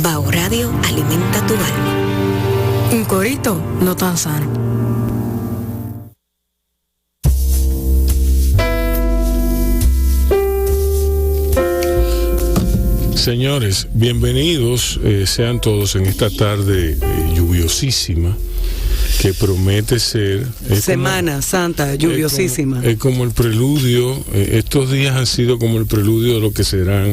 Bao Radio alimenta tu alma. Un corito no tan sano. Señores, bienvenidos sean todos en esta tarde lluviosísima que promete ser Semana Santa, lluviosísima. Es como el preludio, estos días han sido como el preludio de lo que será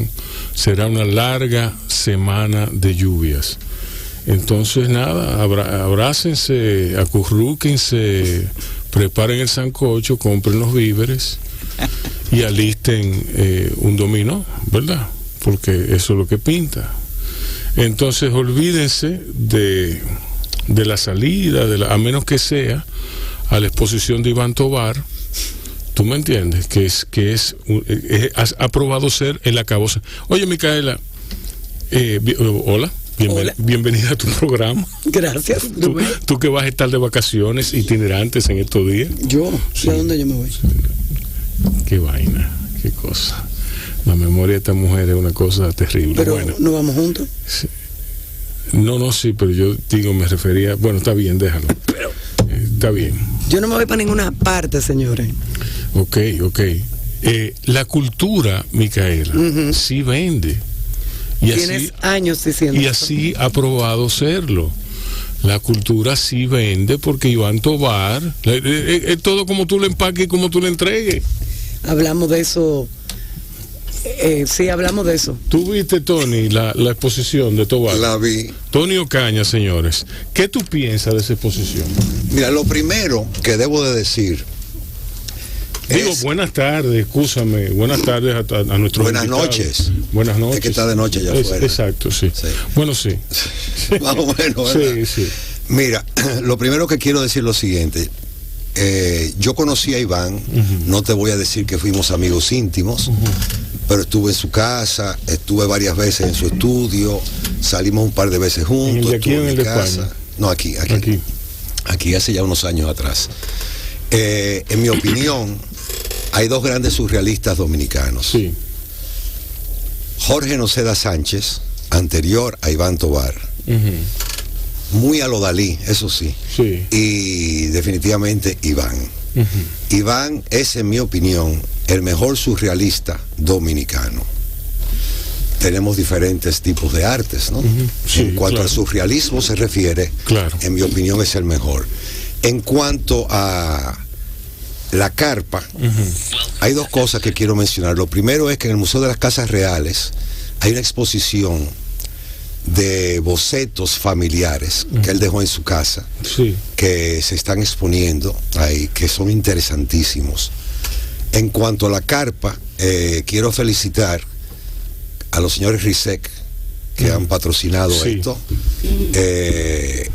una larga semana de lluvias. Entonces nada, abrácense, acurrúquense, preparen el sancocho, compren los víveres y alisten un dominó, ¿verdad? Porque eso es lo que pinta. Entonces olvídense de la salida, a menos que sea a la exposición de Iván Tovar, tú me entiendes, ha probado ser el acabose. Oye, Micaela, hola. Hola. Bienvenida a tu programa. Gracias. Tú que vas a estar de vacaciones itinerantes en estos días. Yo, sí. ¿A dónde yo me voy? Qué vaina, qué cosa. La memoria de esta mujer es una cosa terrible. Pero bueno, ¿no vamos juntos? Sí. No, sí, pero yo digo, me refería... Bueno, está bien, déjalo. Está bien. Yo no me voy para ninguna parte, señores. Ok. La cultura, Micaela, sí vende. Y tienes años diciendo. Y así ha probado serlo. La cultura sí vende porque Iván Tovar... Es todo como tú le empaques y como tú le entregues. Hablamos de eso... sí, hablamos de eso. ¿Tú viste, Tony, la exposición de Tobar? La vi. Tony Ocaña, señores. ¿Qué tú piensas de esa exposición? Mira, lo primero que debo de decir... buenas tardes, escúchame. Buenas tardes a nuestros Buenas invitados. Noches. Buenas noches. Es que está de noche allá afuera. Exacto, sí. Bueno, sí. Más o menos, ¿verdad? Sí. Mira, lo primero que quiero decir es lo siguiente. Yo conocí a Iván, no te voy a decir que fuimos amigos íntimos, pero estuve en su casa, estuve varias veces en su estudio, salimos un par de veces juntos, estuve en mi casa. No, aquí hace ya unos años atrás. En mi opinión, hay dos grandes surrealistas dominicanos. Sí. Jorge Noceda Sánchez, anterior a Iván Tovar. Muy a lo Dalí, eso sí. Y definitivamente Iván. Iván es, en mi opinión, el mejor surrealista dominicano. Tenemos diferentes tipos de artes, ¿no? En cuanto al surrealismo se refiere, en mi opinión es el mejor. En cuanto a la carpa, hay dos cosas que quiero mencionar. Lo primero es que en el Museo de las Casas Reales hay una exposición de bocetos familiares que él dejó en su casa, que se están exponiendo ahí, que son interesantísimos. En cuanto a la carpa, quiero felicitar a los señores RISEC que han patrocinado esto,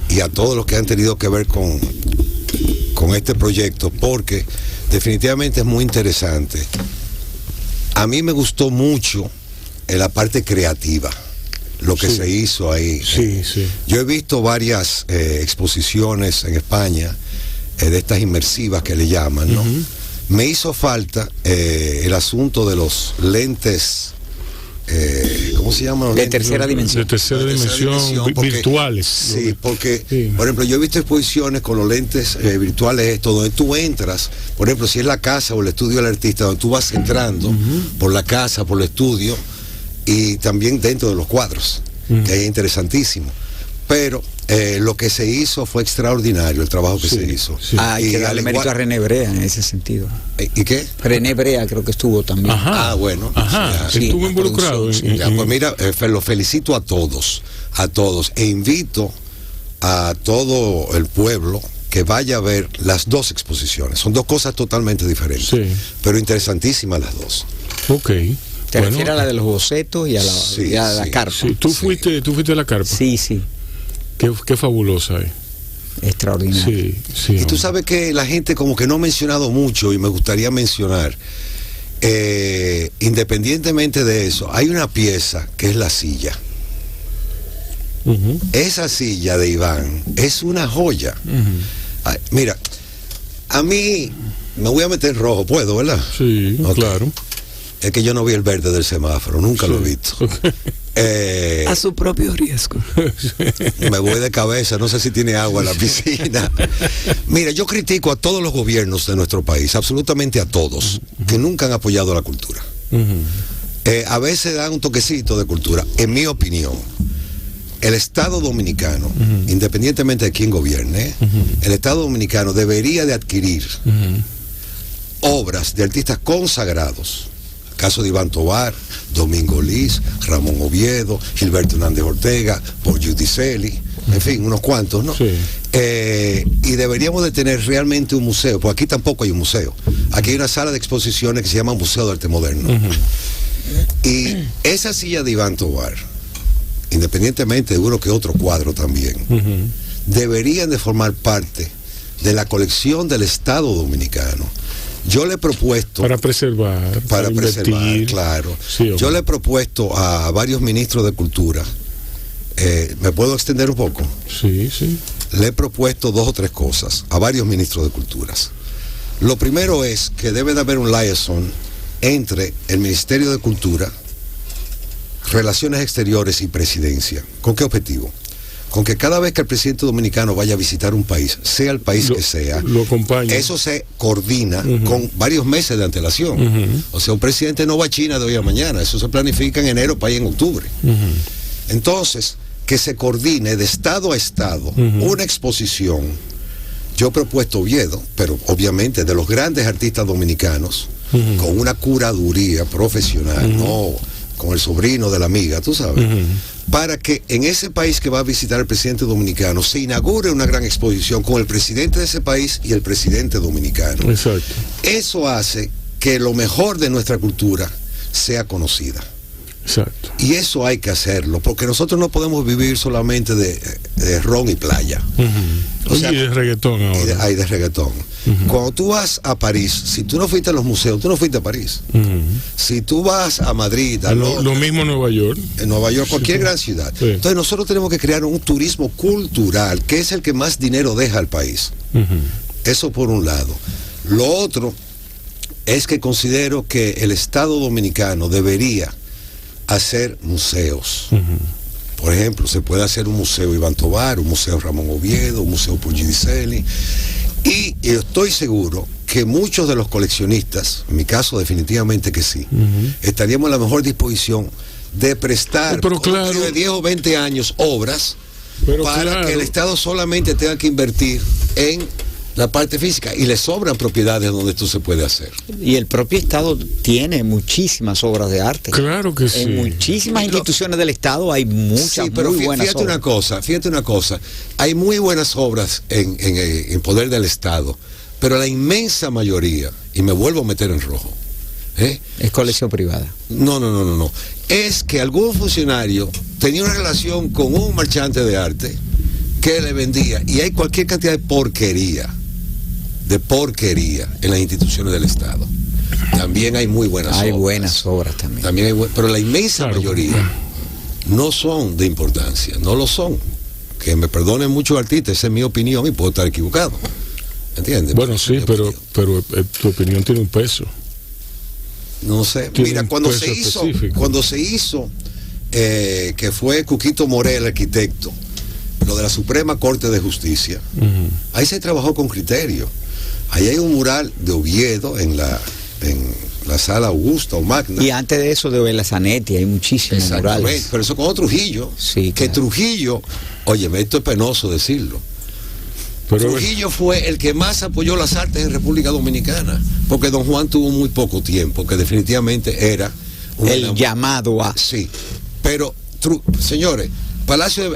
y a todos los que han tenido que ver con este proyecto, porque definitivamente es muy interesante. A mí me gustó mucho en la parte creativa lo que se hizo ahí. Yo he visto varias exposiciones en España de estas inmersivas que le llaman, ¿no? Me hizo falta el asunto de los lentes, ¿cómo se llaman? De tercera dimensión. De tercera dimensión, virtuales. Sí, porque, por ejemplo, yo he visto exposiciones con los lentes virtuales, esto, donde tú entras, por ejemplo, si es la casa o el estudio del artista, donde tú vas entrando por la casa, por el estudio, y también dentro de los cuadros, que es interesantísimo. Pero lo que se hizo fue extraordinario, el trabajo que se hizo. Y hay que darle mérito a René Brea en ese sentido. ¿Y qué? René Brea creo que estuvo también. Bueno. Estuvo involucrado. Pues mira, lo felicito a todos, e invito a todo el pueblo que vaya a ver las dos exposiciones. Son dos cosas totalmente diferentes, pero interesantísimas las dos. ¿Te refieres a la de los bocetos y a la carpa? ¿Tú fuiste a la carpa? Sí. Qué fabulosa es. Extraordinario. Y tú sabes que la gente como que no ha mencionado mucho, y me gustaría mencionar, independientemente de eso, hay una pieza que es la silla. Esa silla de Iván es una joya. Ay, mira, a mí me voy a meter en rojo, ¿puedo, verdad? Sí, claro. Es que yo no vi el verde del semáforo, nunca lo he visto. A su propio riesgo. Me voy de cabeza, no sé si tiene agua en la piscina. Mira, yo critico a todos los gobiernos de nuestro país, absolutamente a todos, que nunca han apoyado la cultura. A veces dan un toquecito de cultura. En mi opinión, el Estado Dominicano, independientemente de quién gobierne, el Estado Dominicano debería de adquirir obras de artistas consagrados. El caso de Iván Tovar, Domingo Liz, Ramón Oviedo, Gilberto Hernández Ortega, Paul Giudicelli, en fin, unos cuantos, ¿no? Sí. Y deberíamos de tener realmente un museo, porque aquí tampoco hay un museo. Aquí hay una sala de exposiciones que se llama Museo de Arte Moderno. Y esa silla de Iván Tovar, independientemente de uno que otro cuadro también, deberían de formar parte de la colección del Estado Dominicano. Yo le he propuesto... Para preservar, claro. Sí, yo le he propuesto a varios ministros de Cultura, ¿me puedo extender un poco? Sí, sí. Le he propuesto 2 o 3 cosas a varios ministros de Culturas. Lo primero es que debe de haber un liaison entre el Ministerio de Cultura, Relaciones Exteriores y Presidencia. ¿Con qué objetivo? Con que cada vez que el presidente dominicano vaya a visitar un país, sea el país que sea, lo acompaña. Eso se coordina con varios meses de antelación. O sea, un presidente no va a China de hoy a mañana, eso se planifica en enero para ir en octubre. Entonces, que se coordine de estado a estado una exposición. Yo he propuesto Oviedo, pero obviamente de los grandes artistas dominicanos, con una curaduría profesional, no con el sobrino de la amiga, tú sabes, para que en ese país que va a visitar el presidente dominicano se inaugure una gran exposición con el presidente de ese país y el presidente dominicano. Exacto. Eso hace que lo mejor de nuestra cultura sea conocida. Exacto. Y eso hay que hacerlo, porque nosotros no podemos vivir solamente de ron y playa. O sea, y de reggaetón ahora. De reggaetón. Cuando tú vas a París, si tú no fuiste a los museos, tú no fuiste a París. Si tú vas a Madrid, lo mismo en Nueva York. En Nueva York, cualquier gran ciudad. Sí. Entonces nosotros tenemos que crear un turismo cultural, que es el que más dinero deja al país. Eso por un lado. Lo otro es que considero que el Estado Dominicano debería hacer museos. Por ejemplo, se puede hacer un museo Iván Tovar, un museo Ramón Oviedo, un museo Paul Giudicelli, y estoy seguro que muchos de los coleccionistas, en mi caso definitivamente que sí, estaríamos en la mejor disposición de prestar claro, de 10 o 20 años obras para que el Estado solamente tenga que invertir en la parte física, y le sobran propiedades donde esto se puede hacer. Y el propio Estado tiene muchísimas obras de arte. Claro que sí. En muchísimas instituciones del Estado hay muchas, sí, pero muy buenas fíjate obras. Fíjate una cosa, hay muy buenas obras en poder del Estado, pero la inmensa mayoría, y me vuelvo a meter en rojo, es colección privada. No. Es que algún funcionario tenía una relación con un marchante de arte que le vendía, y hay cualquier cantidad de porquería en las instituciones del Estado. También hay muy buenas obras. Hay buenas obras también. Pero la inmensa mayoría no son de importancia, no lo son. Que me perdonen muchos artistas, esa es mi opinión y puedo estar equivocado. ¿Entiendes? Bueno, sí, pero tu opinión tiene un peso. No sé. Mira, cuando se hizo, que fue Cuquito Morel, el arquitecto, lo de la Suprema Corte de Justicia, ahí se trabajó con criterio. Ahí hay un mural de Oviedo en la sala Augusta o Magna. Y antes de eso de Vela Zanetti hay muchísimos murales. Pero eso con Trujillo. Sí, que claro. Trujillo, óyeme, esto es penoso decirlo. Pero Trujillo fue el que más apoyó las artes en República Dominicana, porque don Juan tuvo muy poco tiempo, que definitivamente era el llamado a. Sí, pero señores,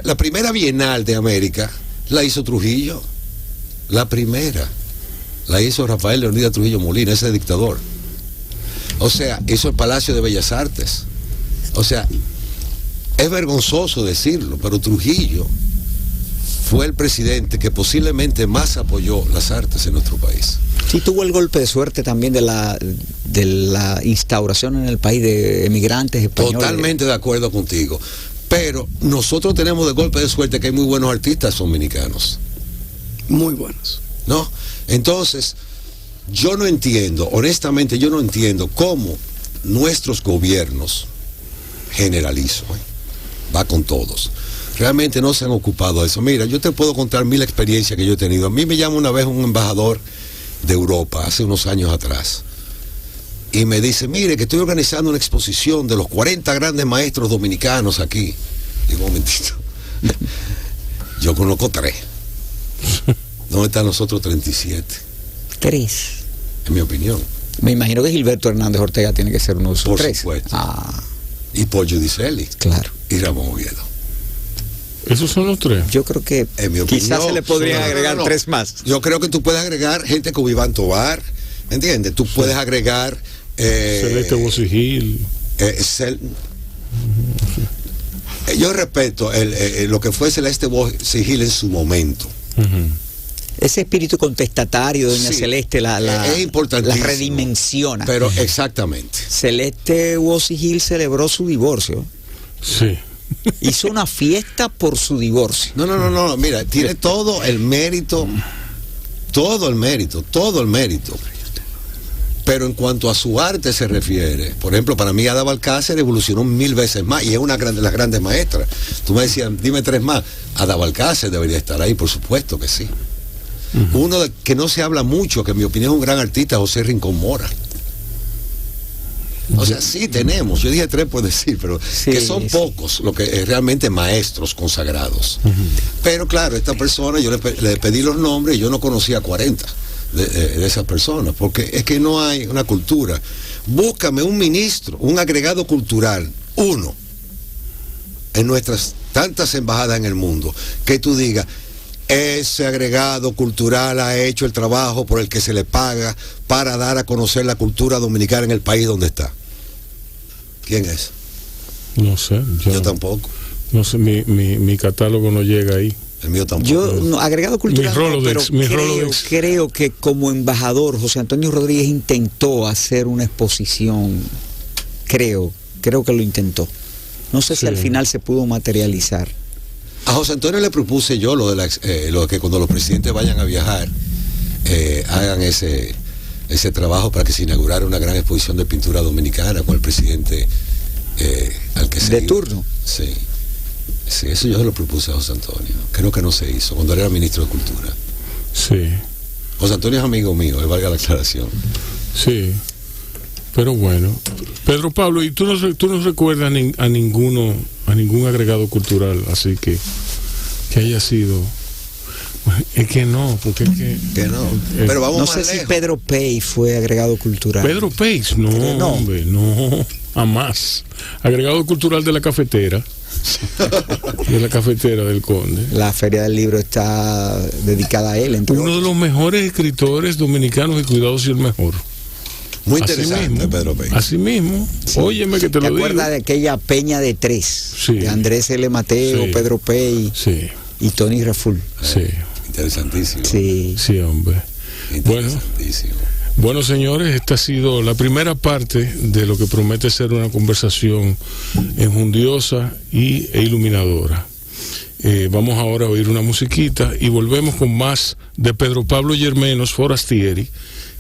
la primera Bienal de América la hizo Trujillo. La primera la hizo Rafael Leonidas Trujillo Molina, ese dictador. O sea, hizo el Palacio de Bellas Artes. O sea, es vergonzoso decirlo, pero Trujillo fue el presidente que posiblemente más apoyó las artes en nuestro país. Sí, tuvo el golpe de suerte también de la instauración en el país de emigrantes españoles. Totalmente de acuerdo contigo. Pero nosotros tenemos de golpe de suerte que hay muy buenos artistas dominicanos. Muy buenos. ¿No? Entonces, yo no entiendo, honestamente yo no entiendo cómo nuestros gobiernos, generalizo, va con todos. Realmente no se han ocupado de eso. Mira, yo te puedo contar 1000 experiencias que yo he tenido. A mí me llama una vez un embajador de Europa, hace unos años atrás, y me dice, mire, que estoy organizando una exposición de los 40 grandes maestros dominicanos aquí. Digo, un momentito, yo conozco 3. ¿Dónde están los otros 37? 3. En mi opinión. Me imagino que Gilberto Hernández Ortega tiene que ser uno de esos 3. Por supuesto. Y Paul Giudicelli. Claro. Y Ramón Oviedo. ¿Esos son los 3? Yo creo que quizás se le podrían agregar 3 más. Yo creo que tú puedes agregar gente como Iván Tovar, ¿entiendes? Tú puedes agregar... Celeste Bosigil. Yo respeto lo que fue Celeste Bosigil en su momento. Ese espíritu contestatario de doña Celeste es importantísimo, la redimensiona. Pero exactamente. Celeste Bosigil celebró su divorcio. Sí. Hizo una fiesta por su divorcio. No, mira, tiene todo el mérito. Pero en cuanto a su arte se refiere, por ejemplo, para mí Ada Balcácer evolucionó 1000 veces más y es una de las grandes maestras. Tú me decías, dime 3 más. Ada Balcácer debería estar ahí, por supuesto que sí. Uno que no se habla mucho, que en mi opinión es un gran artista, José Rincón Mora. O sea, sí tenemos, yo dije 3 por decir, pero que son pocos los que realmente maestros consagrados. Pero claro, esta persona, yo le pedí los nombres y yo no conocía 40 de esas personas, porque es que no hay una cultura. Búscame un ministro, un agregado cultural, uno, en nuestras tantas embajadas en el mundo, que tú digas, ese agregado cultural ha hecho el trabajo por el que se le paga para dar a conocer la cultura dominicana en el país donde está. ¿Quién es? No sé. Yo tampoco. No sé, mi catálogo no llega ahí. El mío tampoco. Yo, agregado cultural, creo que como embajador, José Antonio Rodríguez intentó hacer una exposición. Creo que lo intentó. No sé si al final se pudo materializar. A José Antonio le propuse yo lo de que cuando los presidentes vayan a viajar hagan ese trabajo para que se inaugurara una gran exposición de pintura dominicana con el presidente al que se de turno. Sí, eso yo se lo propuse a José Antonio. Creo que no se hizo cuando él era ministro de Cultura. Sí. José Antonio es amigo mío, valga la aclaración. Sí. Pero bueno, Pedro Pablo, ¿y tú no recuerdas a ningún agregado cultural así que haya sido? Es que no, porque es que no. Pero vamos no sé más si lejos. Pedro Pey fue agregado cultural. Pedro Pey, no, hombre, no, jamás. Agregado cultural de la cafetera. De la cafetera del Conde. La Feria del Libro está dedicada a él. Uno de los mejores escritores dominicanos y cuidado si el mejor. Muy interesante, mismo, Pedro Pey. Así mismo, sí. Óyeme que te lo digo. ¿Te acuerdas de aquella Peña de 3? Sí. De Andrés L. Mateo, Pedro Pey y Tony Raful. Sí. Interesantísimo. Sí, hombre. Bueno, señores, esta ha sido la primera parte de lo que promete ser una conversación enjundiosa e iluminadora. Vamos ahora a oír una musiquita y volvemos con más de Pedro Pablo Yermenos Forastieri,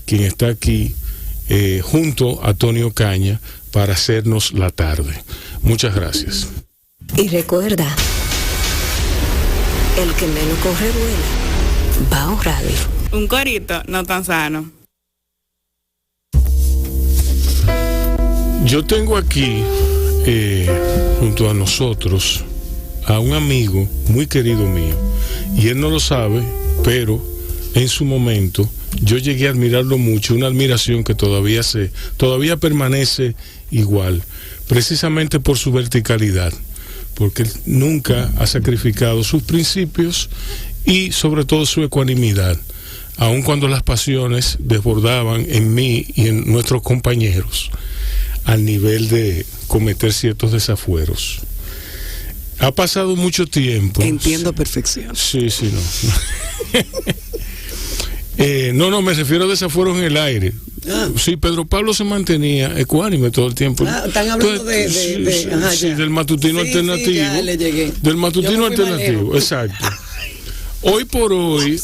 quien está aquí junto a Tonio Caña para hacernos la tarde. Muchas gracias. Y recuerda, el que menos corre vuela. Bao Radio. Un corito no tan sano. Yo tengo aquí junto a nosotros a un amigo muy querido mío, y él no lo sabe, pero en su momento yo llegué a admirarlo mucho, una admiración que todavía permanece igual, precisamente por su verticalidad, porque él nunca ha sacrificado sus principios y sobre todo su ecuanimidad, aun cuando las pasiones desbordaban en mí y en nuestros compañeros al nivel de cometer ciertos desafueros. Ha pasado mucho tiempo. Entiendo a perfección. Sí, no. No, me refiero a desafueros en el aire. Sí, Pedro Pablo se mantenía ecuánime todo el tiempo. Están hablando del matutino alternativo. Ya le llegué. Del matutino alternativo, exacto. Hoy por hoy,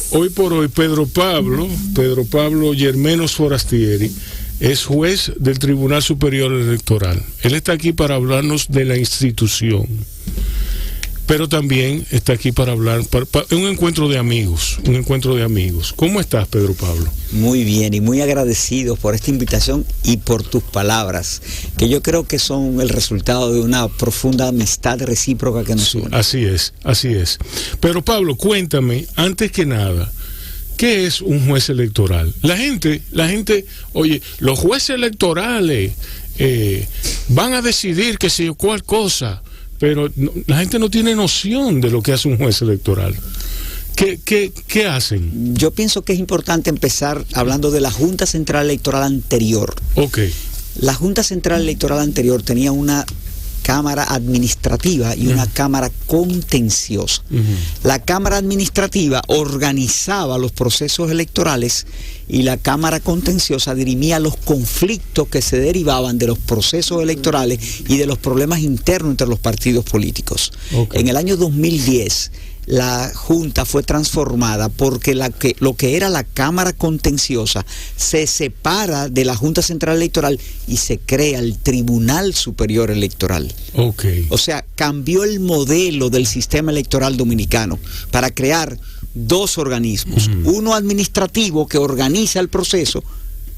Pedro Pablo Yermenos Forastieri es juez del Tribunal Superior Electoral. Él está aquí para hablarnos de la institución. pero también está aquí para hablar, para un encuentro de amigos, ¿Cómo estás, Pedro Pablo? Muy bien, y muy agradecido por esta invitación y por tus palabras, que yo creo que son el resultado de una profunda amistad recíproca que nos une. Así es. Pero Pablo, cuéntame, antes que nada, ¿qué es un juez electoral? La gente, oye, los jueces electorales van a decidir que si o cual cosa, pero la gente no tiene noción de lo que hace un juez electoral. ¿Qué hacen? Yo pienso que es importante empezar hablando de la Junta Central Electoral anterior. Ok. La Junta Central Electoral anterior tenía una Cámara Administrativa y una Cámara Contenciosa. La Cámara Administrativa organizaba los procesos electorales y la Cámara Contenciosa dirimía los conflictos que se derivaban de los procesos electorales y de los problemas internos entre los partidos políticos. En el año 2010 la Junta fue transformada porque lo que era la Cámara Contenciosa se separa de la Junta Central Electoral y se crea el Tribunal Superior Electoral. O sea, cambió el modelo del sistema electoral dominicano para crear dos organismos, uno administrativo que organiza el proceso,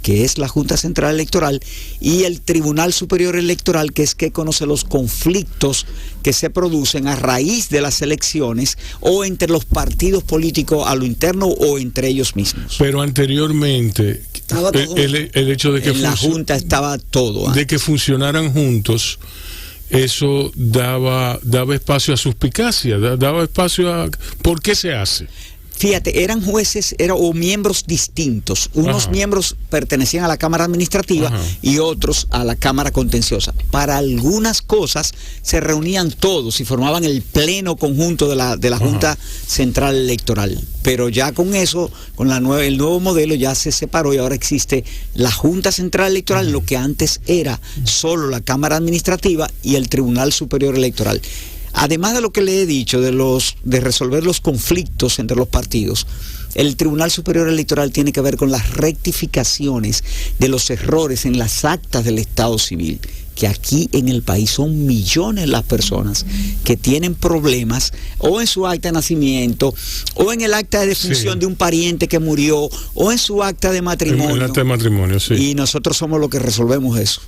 que es la Junta Central Electoral, y el Tribunal Superior Electoral, que es que conoce los conflictos que se producen a raíz de las elecciones o entre los partidos políticos a lo interno o entre ellos mismos. Pero anteriormente, el hecho de que en la Junta estaba todo. De que funcionaran juntos, eso daba espacio a suspicacia, daba espacio a... ¿Por qué se hace? Fíjate, eran jueces o miembros distintos. Unos miembros pertenecían a la Cámara Administrativa y otros a la Cámara Contenciosa. Para algunas cosas se reunían todos y formaban el pleno conjunto de la Junta Central Electoral. Pero ya con eso, con el nuevo modelo ya se separó y ahora existe la Junta Central Electoral, lo que antes era solo la Cámara Administrativa y el Tribunal Superior Electoral. Además de lo que le he dicho, de resolver los conflictos entre los partidos, el Tribunal Superior Electoral tiene que ver con las rectificaciones de los errores en las actas del Estado Civil, que aquí en el país son millones las personas que tienen problemas o en su acta de nacimiento o en el acta de defunción de un pariente que murió o en su acta de matrimonio. En el acta de matrimonio, sí. Y nosotros somos los que resolvemos eso.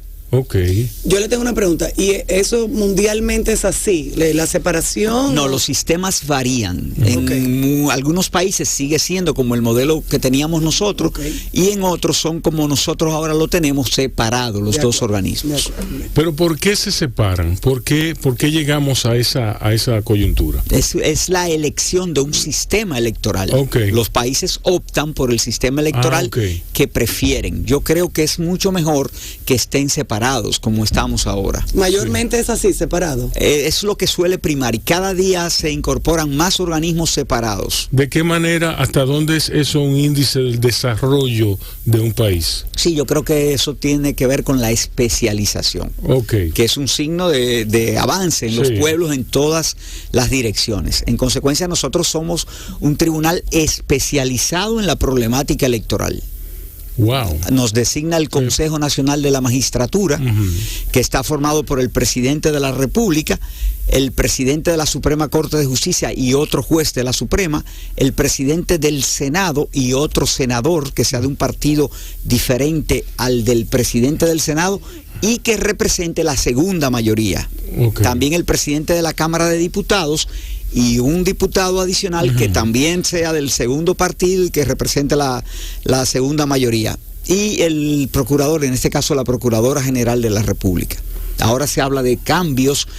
Yo le tengo una pregunta, ¿y eso mundialmente es así? ¿La separación? No, los sistemas varían. En algunos países sigue siendo como el modelo que teníamos nosotros y en otros son como nosotros ahora lo tenemos, separados los dos organismos. Pero ¿por qué se separan? ¿Por qué llegamos a esa coyuntura? Es la elección de un sistema electoral. Los países optan por el sistema electoral que prefieren. Yo creo que es mucho mejor que estén separados como estamos ahora. Mayormente es así, separado. Es lo que suele primar y cada día se incorporan más organismos separados. ¿De qué manera, hasta dónde es eso un índice del desarrollo de un país? Sí, yo creo que eso tiene que ver con la especialización, que es un signo de avance en los pueblos en todas las direcciones. En consecuencia, nosotros somos un tribunal especializado en la problemática electoral. Nos designa el Consejo Nacional de la Magistratura, que está formado por el presidente de la República, el presidente de la Suprema Corte de Justicia y otro juez de la Suprema, el presidente del Senado y otro senador que sea de un partido diferente al del presidente del Senado y que represente la segunda mayoría. También el presidente de la Cámara de Diputados y un diputado adicional que también sea del segundo partido y que represente la segunda mayoría. Y el procurador, en este caso la Procuradora General de la República. Ahora se habla de cambios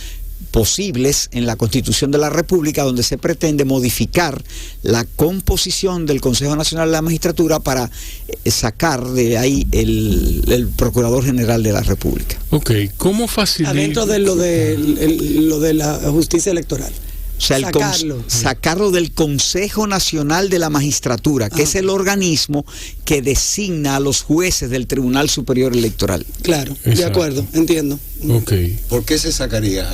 posibles en la Constitución de la República, donde se pretende modificar la composición del Consejo Nacional de la Magistratura para sacar de ahí el Procurador General de la República. ¿Cómo facilita? Adentro de lo de la justicia electoral. O sea, sacarlo del Consejo Nacional de la Magistratura, que es el organismo que designa a los jueces del Tribunal Superior Electoral. Claro, de acuerdo, entiendo. ¿Por qué se sacaría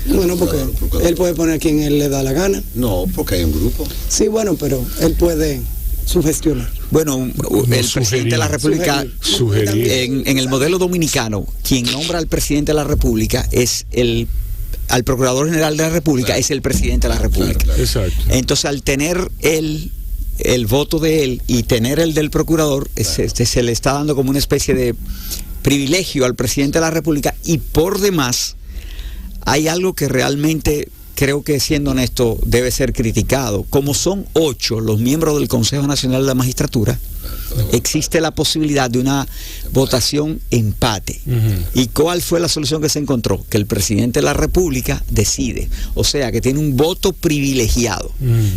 Bueno, porque él puede poner a quien él le da la gana. No, porque hay un grupo. Sí, bueno, pero él puede sugestionar. Bueno, el presidente de la República, en el modelo dominicano, quien nombra al presidente de la República es el al Procurador General de la República, es el presidente de la República. Exacto. Entonces, al tener el voto de él y tener el del procurador, se le está dando como una especie de privilegio al presidente de la República, y por demás hay algo que realmente creo que, siendo honesto, debe ser criticado. Como son 8 los miembros del Consejo Nacional de la Magistratura, existe la posibilidad de una votación empate. ¿Y cuál fue la solución que se encontró? Que el presidente de la República decide, o sea que tiene un voto privilegiado.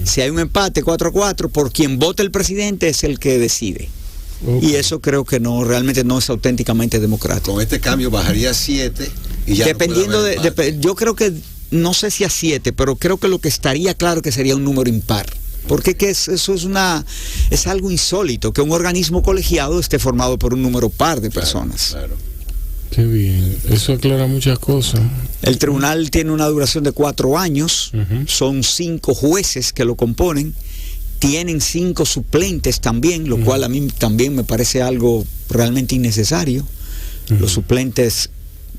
Si hay un empate 4-4, por quien vote el presidente es el que decide. Y eso creo que realmente no es auténticamente democrático. Con este cambio bajaría a 7 y ya dependiendo yo creo que, no sé si a 7, pero creo que lo que estaría claro que sería un número impar. Porque eso es algo insólito, que un organismo colegiado esté formado por un número par de personas. Claro. Qué bien, eso aclara muchas cosas. El tribunal tiene una duración de 4 años, son 5 jueces que lo componen, tienen 5 suplentes también, lo cual a mí también me parece algo realmente innecesario. Los suplentes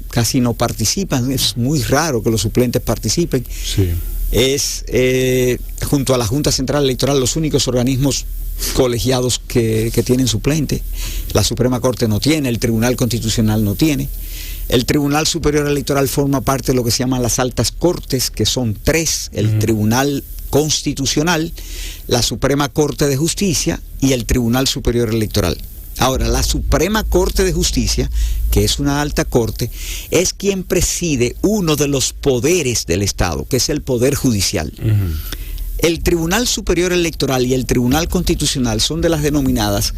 casi no participan, es muy raro que los suplentes participen. Sí. Es junto a la Junta Central Electoral los únicos organismos colegiados que tienen suplente. La Suprema Corte no tiene, el Tribunal Constitucional no tiene. El Tribunal Superior Electoral forma parte de lo que se llaman las altas cortes, que son 3, el Tribunal Constitucional, la Suprema Corte de Justicia y el Tribunal Superior Electoral. Ahora, la Suprema Corte de Justicia, que es una alta corte, es quien preside uno de los poderes del Estado, que es el Poder Judicial. El Tribunal Superior Electoral y el Tribunal Constitucional son de los denominados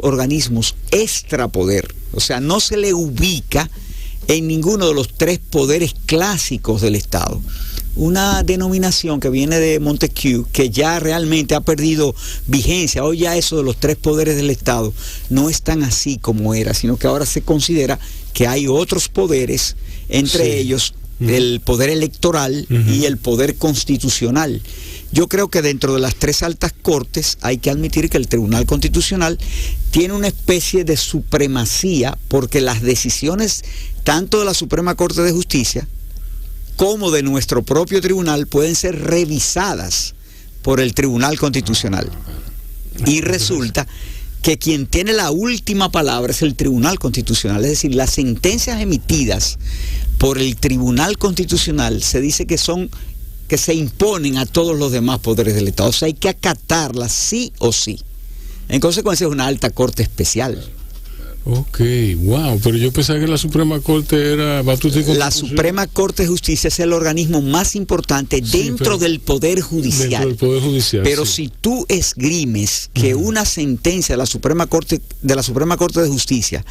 organismos extrapoder. O sea, no se le ubica en ninguno de los 3 poderes clásicos del Estado. Una denominación que viene de Montesquieu, que ya realmente ha perdido vigencia. Hoy ya eso de los 3 poderes del Estado no es tan así como era, sino que ahora se considera que hay otros poderes, entre ellos el poder electoral y el poder constitucional. Yo creo que dentro de las 3 altas cortes hay que admitir que el Tribunal Constitucional tiene una especie de supremacía, porque las decisiones tanto de la Suprema Corte de Justicia como de nuestro propio tribunal pueden ser revisadas por el Tribunal Constitucional. Y resulta que quien tiene la última palabra es el Tribunal Constitucional. Es decir, las sentencias emitidas por el Tribunal Constitucional se dice que se imponen a todos los demás poderes del Estado. O sea, hay que acatarlas sí o sí. En consecuencia, es una alta corte especial. Ok, wow, pero yo pensaba que la Suprema Corte era Batuta y Constitución. La Suprema Corte de Justicia es el organismo más importante dentro del Poder Judicial. Dentro del Poder Judicial. Pero si tú esgrimes que una sentencia de la Suprema Corte de Justicia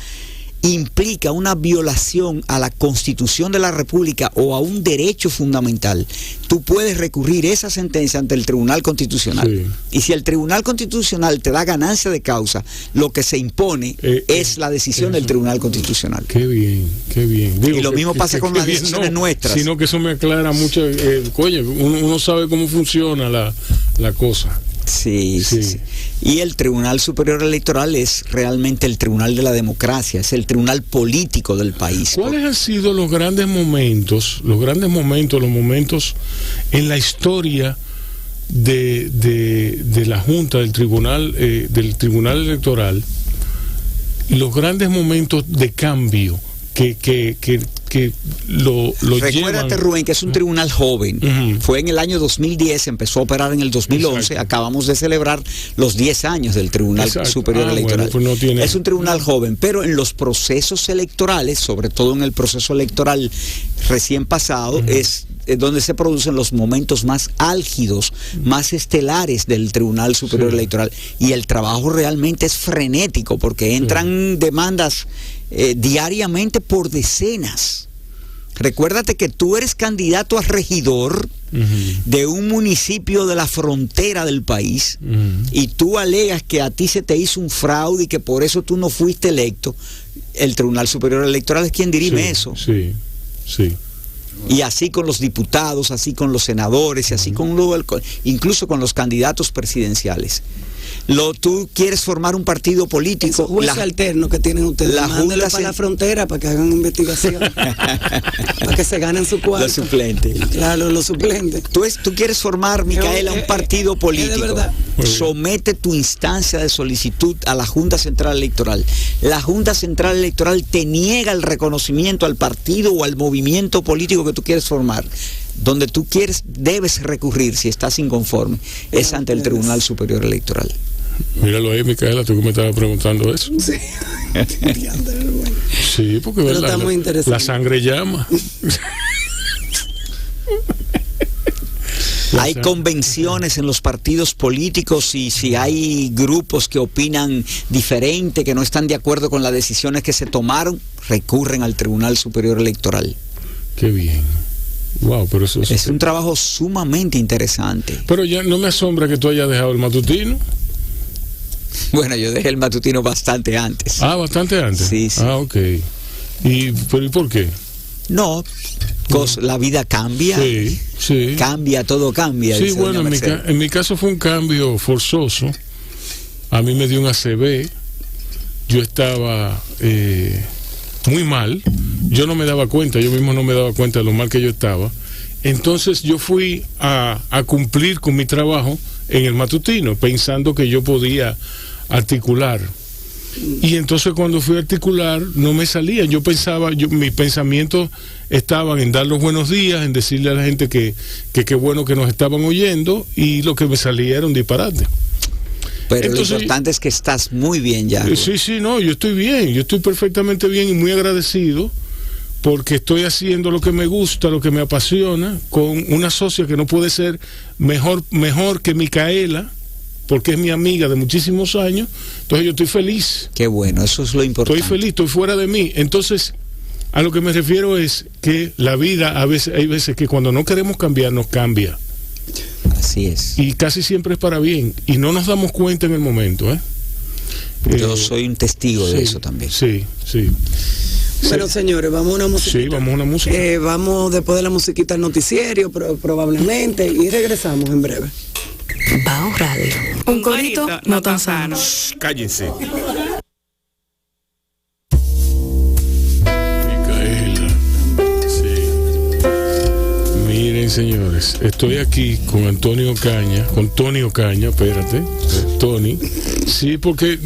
implica una violación a la Constitución de la República o a un derecho fundamental, tú puedes recurrir esa sentencia ante el Tribunal Constitucional. Sí. Y si el Tribunal Constitucional te da ganancia de causa, lo que se impone es la decisión del Tribunal Constitucional. Qué bien, qué bien. Digo, y lo mismo pasa con las decisiones nuestras. Sino que eso me aclara mucho. Oye, uno sabe cómo funciona la cosa. Sí. Y el Tribunal Superior Electoral es realmente el tribunal de la democracia, es el tribunal político del país. ¿Cuáles han sido los momentos en la historia de la Junta del Tribunal Electoral, los grandes momentos de cambio que lo Recuérdate, llevan? Rubén, que es un tribunal joven. Fue en el año 2010, empezó a operar en el 2011. Exacto. Acabamos de celebrar los 10 años del Tribunal Superior Electoral. Bueno, pues no tiene... Es un tribunal joven, pero en los procesos electorales, sobre todo en el proceso electoral recién pasado, es donde se producen los momentos más álgidos, más estelares del Tribunal Superior Electoral. Y el trabajo realmente es frenético, porque entran demandas diariamente por decenas. Recuérdate que tú eres candidato a regidor de un municipio de la frontera del país y tú alegas que a ti se te hizo un fraude y que por eso tú no fuiste electo. El Tribunal Superior Electoral es quien dirime eso. Sí. Y así con los diputados, así con los senadores, y así incluso con los candidatos presidenciales. Tú quieres formar un partido político. Juez alterno que tienen ustedes. Mándelo para la frontera para que hagan investigación. Para que se ganen su cuarto. Los suplentes. Claro, los suplentes. Tú quieres formar, Micaela, un partido político. De verdad. Somete tu instancia de solicitud a la Junta Central Electoral. La Junta Central Electoral te niega el reconocimiento al partido o al movimiento político que tú quieres formar. Donde tú debes recurrir si estás inconforme es ante el Tribunal Superior Electoral. Míralo ahí, Micaela, tú que me estabas preguntando eso. Sí. Sí, porque verdad, la sangre llama. Hay convenciones en los partidos políticos y si hay grupos que opinan diferente, que no están de acuerdo con las decisiones que se tomaron, recurren al Tribunal Superior Electoral. Qué bien. Wow, pero eso es un trabajo sumamente interesante. Pero ya no me asombra que tú hayas dejado el matutino. Bueno, yo dejé el matutino bastante antes. Ah, bastante antes. Sí, sí. Ah, ok. ¿Y por qué? No, la vida cambia. Sí, sí. Cambia, todo cambia. Sí, bueno, en mi caso fue un cambio forzoso. A mí me dio un ACV. Yo estaba muy mal. Yo no me daba cuenta, yo mismo no me daba cuenta de lo mal que yo estaba. Entonces yo fui a cumplir con mi trabajo en el matutino, pensando que yo podía articular. Y entonces cuando fui a articular no me salía. Yo pensaba, mis pensamientos estaban en dar los buenos días, en decirle a la gente que qué bueno que nos estaban oyendo, y lo que me salía era un disparate. Pero entonces, lo importante es que estás muy bien ya. Sí, no, yo estoy bien, yo estoy perfectamente bien y muy agradecido porque estoy haciendo lo que me gusta, lo que me apasiona, con una socia que no puede ser mejor que Micaela, porque es mi amiga de muchísimos años. Entonces yo estoy feliz. Qué bueno, eso es lo importante. Estoy feliz, estoy fuera de mí. Entonces, a lo que me refiero es que la vida, hay veces que cuando no queremos cambiar, nos cambia. Así es. Y casi siempre es para bien. Y no nos damos cuenta en el momento, ¿eh? Yo soy un testigo de eso también. Sí. Bueno, señores, vamos a una música. Sí, vamos a una música. Vamos después de la musiquita al noticiero, probablemente, y regresamos en breve. Bao Radio. Un corito no tan sano. Cállense. Miren, señores, estoy aquí con Tony Ocaña, espérate, Tony. Sí, porque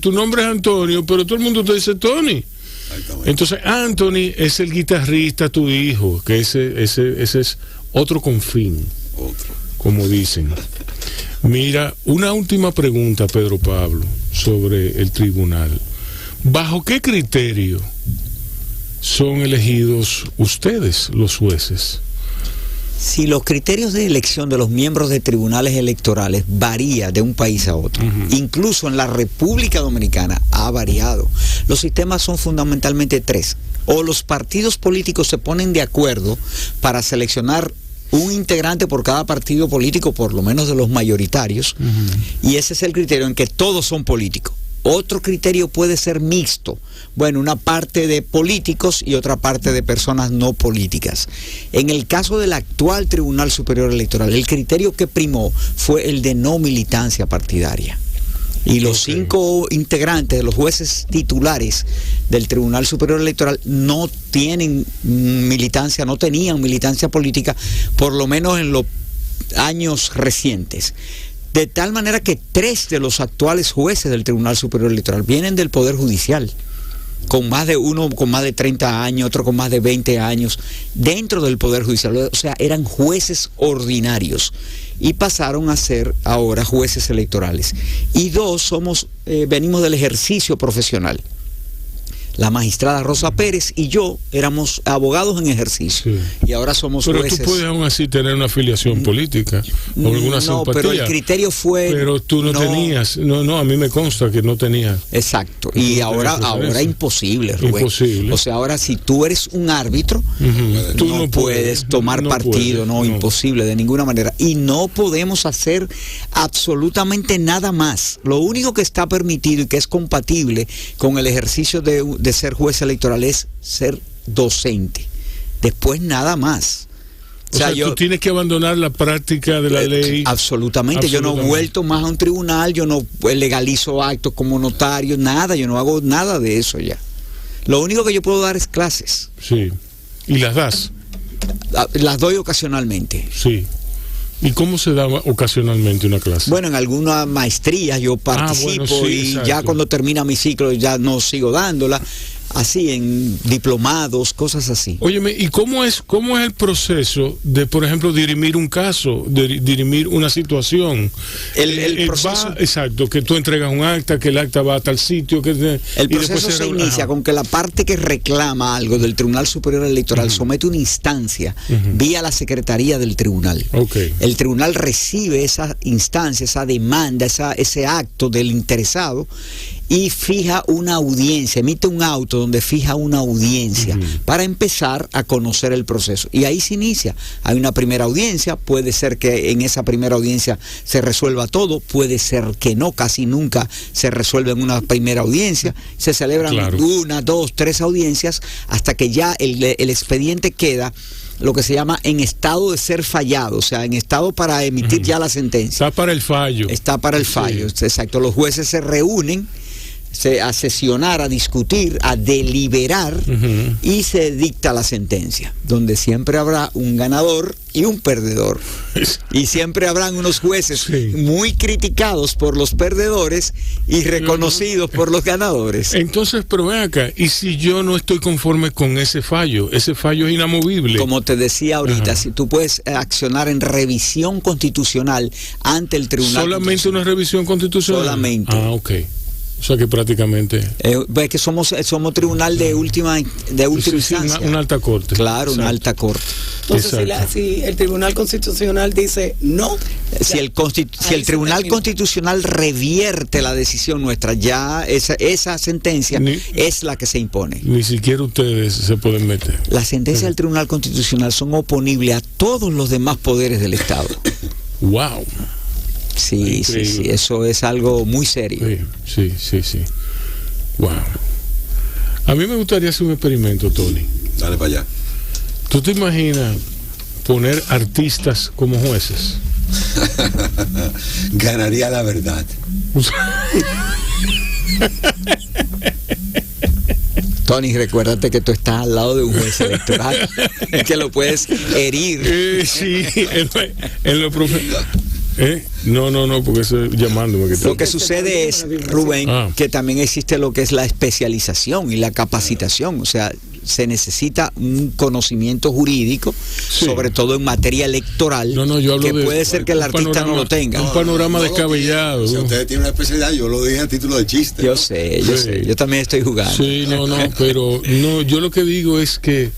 tu nombre es Antonio, pero todo el mundo te dice Tony. Entonces, Anthony es el guitarrista, tu hijo, que ese es otro confín, como dicen. Mira, una última pregunta, Pedro Pablo, sobre el tribunal. ¿Bajo qué criterio son elegidos ustedes, los jueces? Si los criterios de elección de los miembros de tribunales electorales varía de un país a otro, incluso en la República Dominicana ha variado. Los sistemas son fundamentalmente tres. O los partidos políticos se ponen de acuerdo para seleccionar un integrante por cada partido político, por lo menos de los mayoritarios, y ese es el criterio en que todos son políticos. Otro criterio puede ser mixto, bueno, una parte de políticos y otra parte de personas no políticas. En el caso del actual Tribunal Superior Electoral, el criterio que primó fue el de no militancia partidaria. Y los 5 integrantes, los jueces titulares del Tribunal Superior Electoral no tenían militancia política, por lo menos en los años recientes. De tal manera que 3 de los actuales jueces del Tribunal Superior Electoral vienen del Poder Judicial, uno con más de 30 años, otro con más de 20 años, dentro del Poder Judicial. O sea, eran jueces ordinarios y pasaron a ser ahora jueces electorales. Y 2 venimos del ejercicio profesional. La magistrada Rosa Pérez y yo éramos abogados en ejercicio, y ahora somos jueces. Pero tú puedes aún así tener una afiliación política o alguna simpatía. Pero el criterio fue... Pero tú no tenías, a mí me consta que no tenías. Exacto, y ahora imposible, Rubén. Imposible. O sea, ahora si tú eres un árbitro, tú no puedes tomar partido, imposible, de ninguna manera. Y no podemos hacer absolutamente nada más. Lo único que está permitido y que es compatible con el ejercicio de ser juez electoral es ser docente. Después nada más. O sea, tú tienes que abandonar la práctica de la ley. Absolutamente. Yo no he vuelto más a un tribunal, yo no legalizo actos como notario, nada, yo no hago nada de eso ya. Lo único que yo puedo dar es clases. Sí. ¿Y las das? Las doy ocasionalmente. Sí. ¿Y cómo se da ocasionalmente una clase? Bueno, en alguna maestría yo participo y exacto. Ya cuando termina mi ciclo ya no sigo dándola. Así, en diplomados, cosas así. Óyeme, ¿y cómo es el proceso de, por ejemplo, dirimir un caso, de dirimir una situación? El proceso... exacto, que tú entregas un acta, que el acta va a tal sitio. El proceso se inicia con que la parte que reclama algo del Tribunal Superior Electoral somete una instancia vía la Secretaría del Tribunal. Okay. El tribunal recibe esa instancia, esa demanda, ese acto del interesado y fija una audiencia, emite un auto donde fija una audiencia para empezar a conocer el proceso. Y ahí se inicia. Hay una primera audiencia, puede ser que en esa primera audiencia se resuelva todo, puede ser que no, casi nunca se resuelve en una primera audiencia. Se celebran 1, 2, 3 audiencias hasta que ya el expediente queda lo que se llama en estado de ser fallado, o sea, en estado para emitir ya la sentencia. Está para el fallo. Está para el fallo, sí. Exacto. Los jueces se reúnen a sesionar, a discutir, a deliberar y se dicta la sentencia, donde siempre habrá un ganador y un perdedor. Y siempre habrán unos jueces muy criticados por los perdedores y reconocidos por los ganadores. Entonces, pero ven acá, ¿y si yo no estoy conforme con ese fallo? Ese fallo es inamovible. Como te decía ahorita, si tú puedes accionar en revisión constitucional ante el tribunal. ¿Solamente una revisión constitucional? Solamente. Ah, ok. O sea que prácticamente... es que somos tribunal de última instancia. Una alta corte. Claro, una alta corte. Entonces, si el Tribunal Constitucional dice no... Si el Tribunal Constitucional revierte la decisión nuestra, ya esa sentencia es la que se impone. Ni siquiera ustedes se pueden meter. Las sentencias del Tribunal Constitucional son oponibles a todos los demás poderes del Estado. ¡Wow! Sí, eso es algo muy serio. Sí. Wow. A mí me gustaría hacer un experimento, Tony. Dale para allá. ¿Tú te imaginas poner artistas como jueces? Ganaría la verdad. Tony, recuérdate que tú estás al lado de un juez electoral que lo puedes herir. Sí, en lo profesional. No, porque eso es llamándome. Lo que sucede es, Rubén, que también existe lo que es la especialización y la capacitación. O sea, se necesita un conocimiento jurídico, sobre todo en materia electoral, yo hablo que puede ser que el artista no lo tenga. Un panorama descabellado. Si ustedes tienen una especialidad, yo lo dije a título de chiste. Yo sé, yo también estoy jugando. Sí, pero yo lo que digo es que,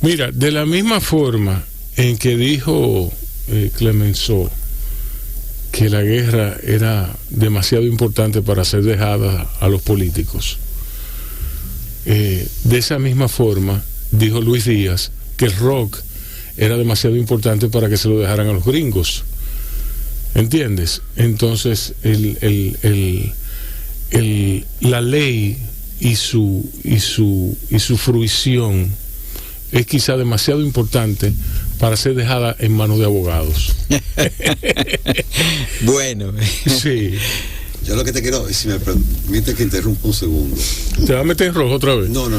mira, de la misma forma en que dijo Clemenceau que la guerra era demasiado importante para ser dejada a los políticos, de esa misma forma dijo Luis Díaz que el rock era demasiado importante para que se lo dejaran a los gringos. ¿Entiendes? Entonces la ley y su fruición es quizá demasiado importante para ser dejada en manos de abogados. Bueno. Sí. Yo lo que te quiero, si me permite que interrumpa un segundo. ¿Te va a meter en rojo otra vez? No.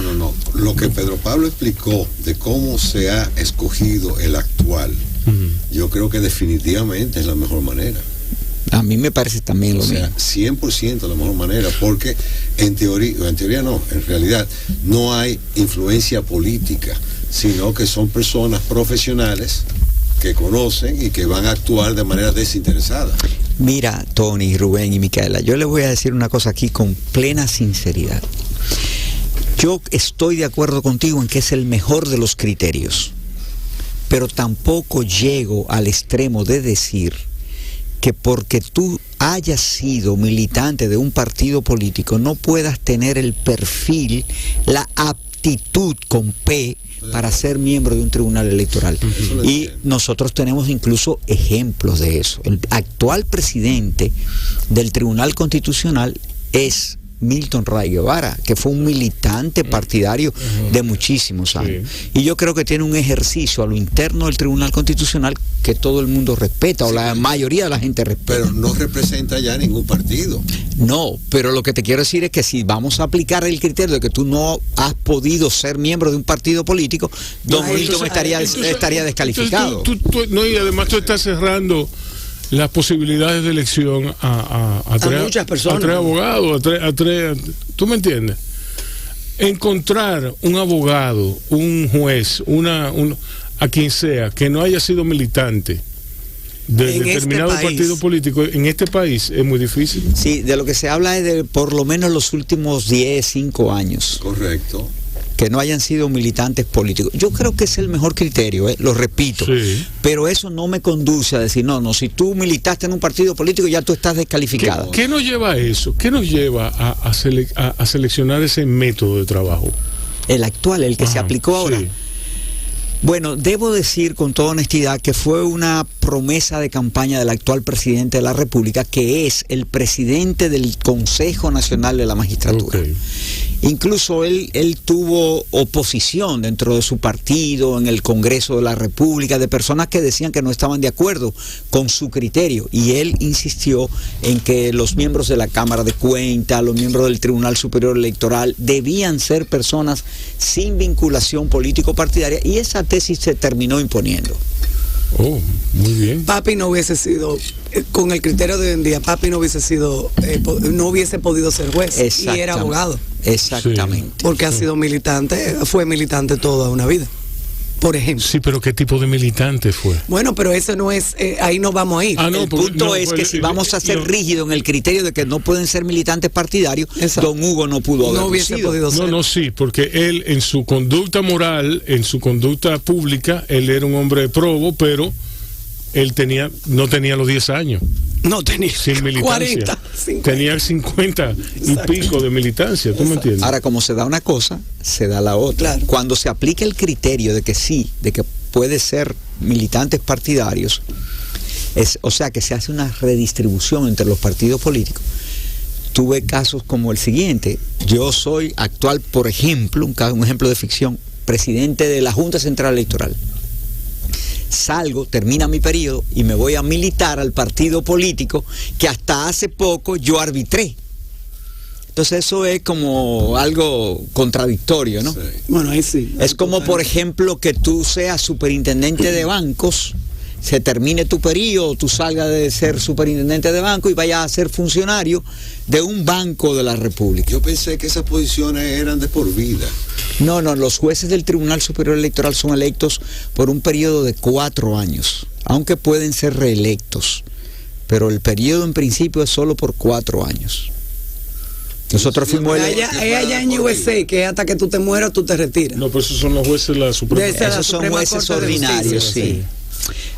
Lo que Pedro Pablo explicó de cómo se ha escogido el actual, yo creo que definitivamente es la mejor manera. A mí me parece también lo mismo. 100% la mejor manera, porque en teoría no, en realidad no hay influencia política, sino que son personas profesionales que conocen y que van a actuar de manera desinteresada. Mira, Tony, Rubén y Micaela, yo les voy a decir una cosa aquí con plena sinceridad. Yo estoy de acuerdo contigo en que es el mejor de los criterios, pero tampoco llego al extremo de decir que porque tú hayas sido militante de un partido político no puedas tener el perfil, la aptitud con P para ser miembro de un tribunal electoral. Y nosotros tenemos incluso ejemplos de eso. El actual presidente del Tribunal Constitucional es Milton Ray Guevara, que fue un militante partidario de muchísimos años. Sí. Y yo creo que tiene un ejercicio a lo interno del Tribunal Constitucional que todo el mundo respeta, o la mayoría de la gente respeta. Pero no representa ya ningún partido. No, pero lo que te quiero decir es que si vamos a aplicar el criterio de que tú no has podido ser miembro de un partido político, don Milton estaría descalificado. No, y además tú estás cerrando las posibilidades de elección a muchas personas, a tres abogados, a tres, ¿tú me entiendes? Encontrar un abogado, un juez, a quien sea que no haya sido militante de determinado partido político en este país es muy difícil. Sí, de lo que se habla es de por lo menos los últimos 5 años. Correcto. Que no hayan sido militantes políticos. Yo creo que es el mejor criterio, lo repito. Sí. Pero eso no me conduce a decir, no, si tú militaste en un partido político ya tú estás descalificado. ¿Qué nos lleva a eso? ¿Qué nos lleva a seleccionar ese método de trabajo? El actual, el que se aplicó ahora. Sí. Bueno, debo decir con toda honestidad que fue una promesa de campaña del actual presidente de la República, que es el presidente del Consejo Nacional de la Magistratura. Okay. Incluso él tuvo oposición dentro de su partido, en el Congreso de la República, de personas que decían que no estaban de acuerdo con su criterio. Y él insistió en que los miembros de la Cámara de Cuentas, los miembros del Tribunal Superior Electoral, debían ser personas sin vinculación político-partidaria, y esa tesis se terminó imponiendo. Oh, muy bien. Papi no hubiese sido, con el criterio de hoy en día, Papi no hubiese sido, no hubiese podido ser juez, y era abogado. Exactamente. Sí. Porque ha sido militante, fue militante toda una vida, por ejemplo. Sí, pero ¿qué tipo de militante fue? Bueno, pero eso no es, ahí no vamos a ir. El punto es que si vamos a ser rígidos en el criterio de que no pueden ser militantes partidarios, don Hugo no pudo haber podido ser. No, sí, porque él en su conducta moral, en su conducta pública, él era un hombre probo, pero él no tenía los 10 años. No tenía sin militancia. 40, 50. Tenía 50 y pico de militancia, ¿tú me entiendes? Ahora, como se da una cosa, se da la otra. Claro. Cuando se aplica el criterio de que sí, de que puede ser militantes partidarios, o sea que se hace una redistribución entre los partidos políticos. Tuve casos como el siguiente. Yo soy actual, por ejemplo, un ejemplo de ficción, presidente de la Junta Central Electoral. Salgo, termina mi periodo y me voy a militar al partido político que hasta hace poco yo arbitré. Entonces eso es como algo contradictorio, ¿no? Sí. Bueno, ahí sí. Es como, por ejemplo, que tú seas superintendente de bancos, se termine tu periodo, tú salgas de ser superintendente de banco y vayas a ser funcionario de un banco de la República. Yo pensé que esas posiciones eran de por vida. No, los jueces del Tribunal Superior Electoral son electos por un periodo de 4 años, aunque pueden ser reelectos, pero el periodo en principio es solo por 4 años. Nosotros fuimos allá en USA, que hasta que tú te mueras tú te retiras. No, pero esos son los jueces de la Suprema. Esos son jueces ordinarios, sí.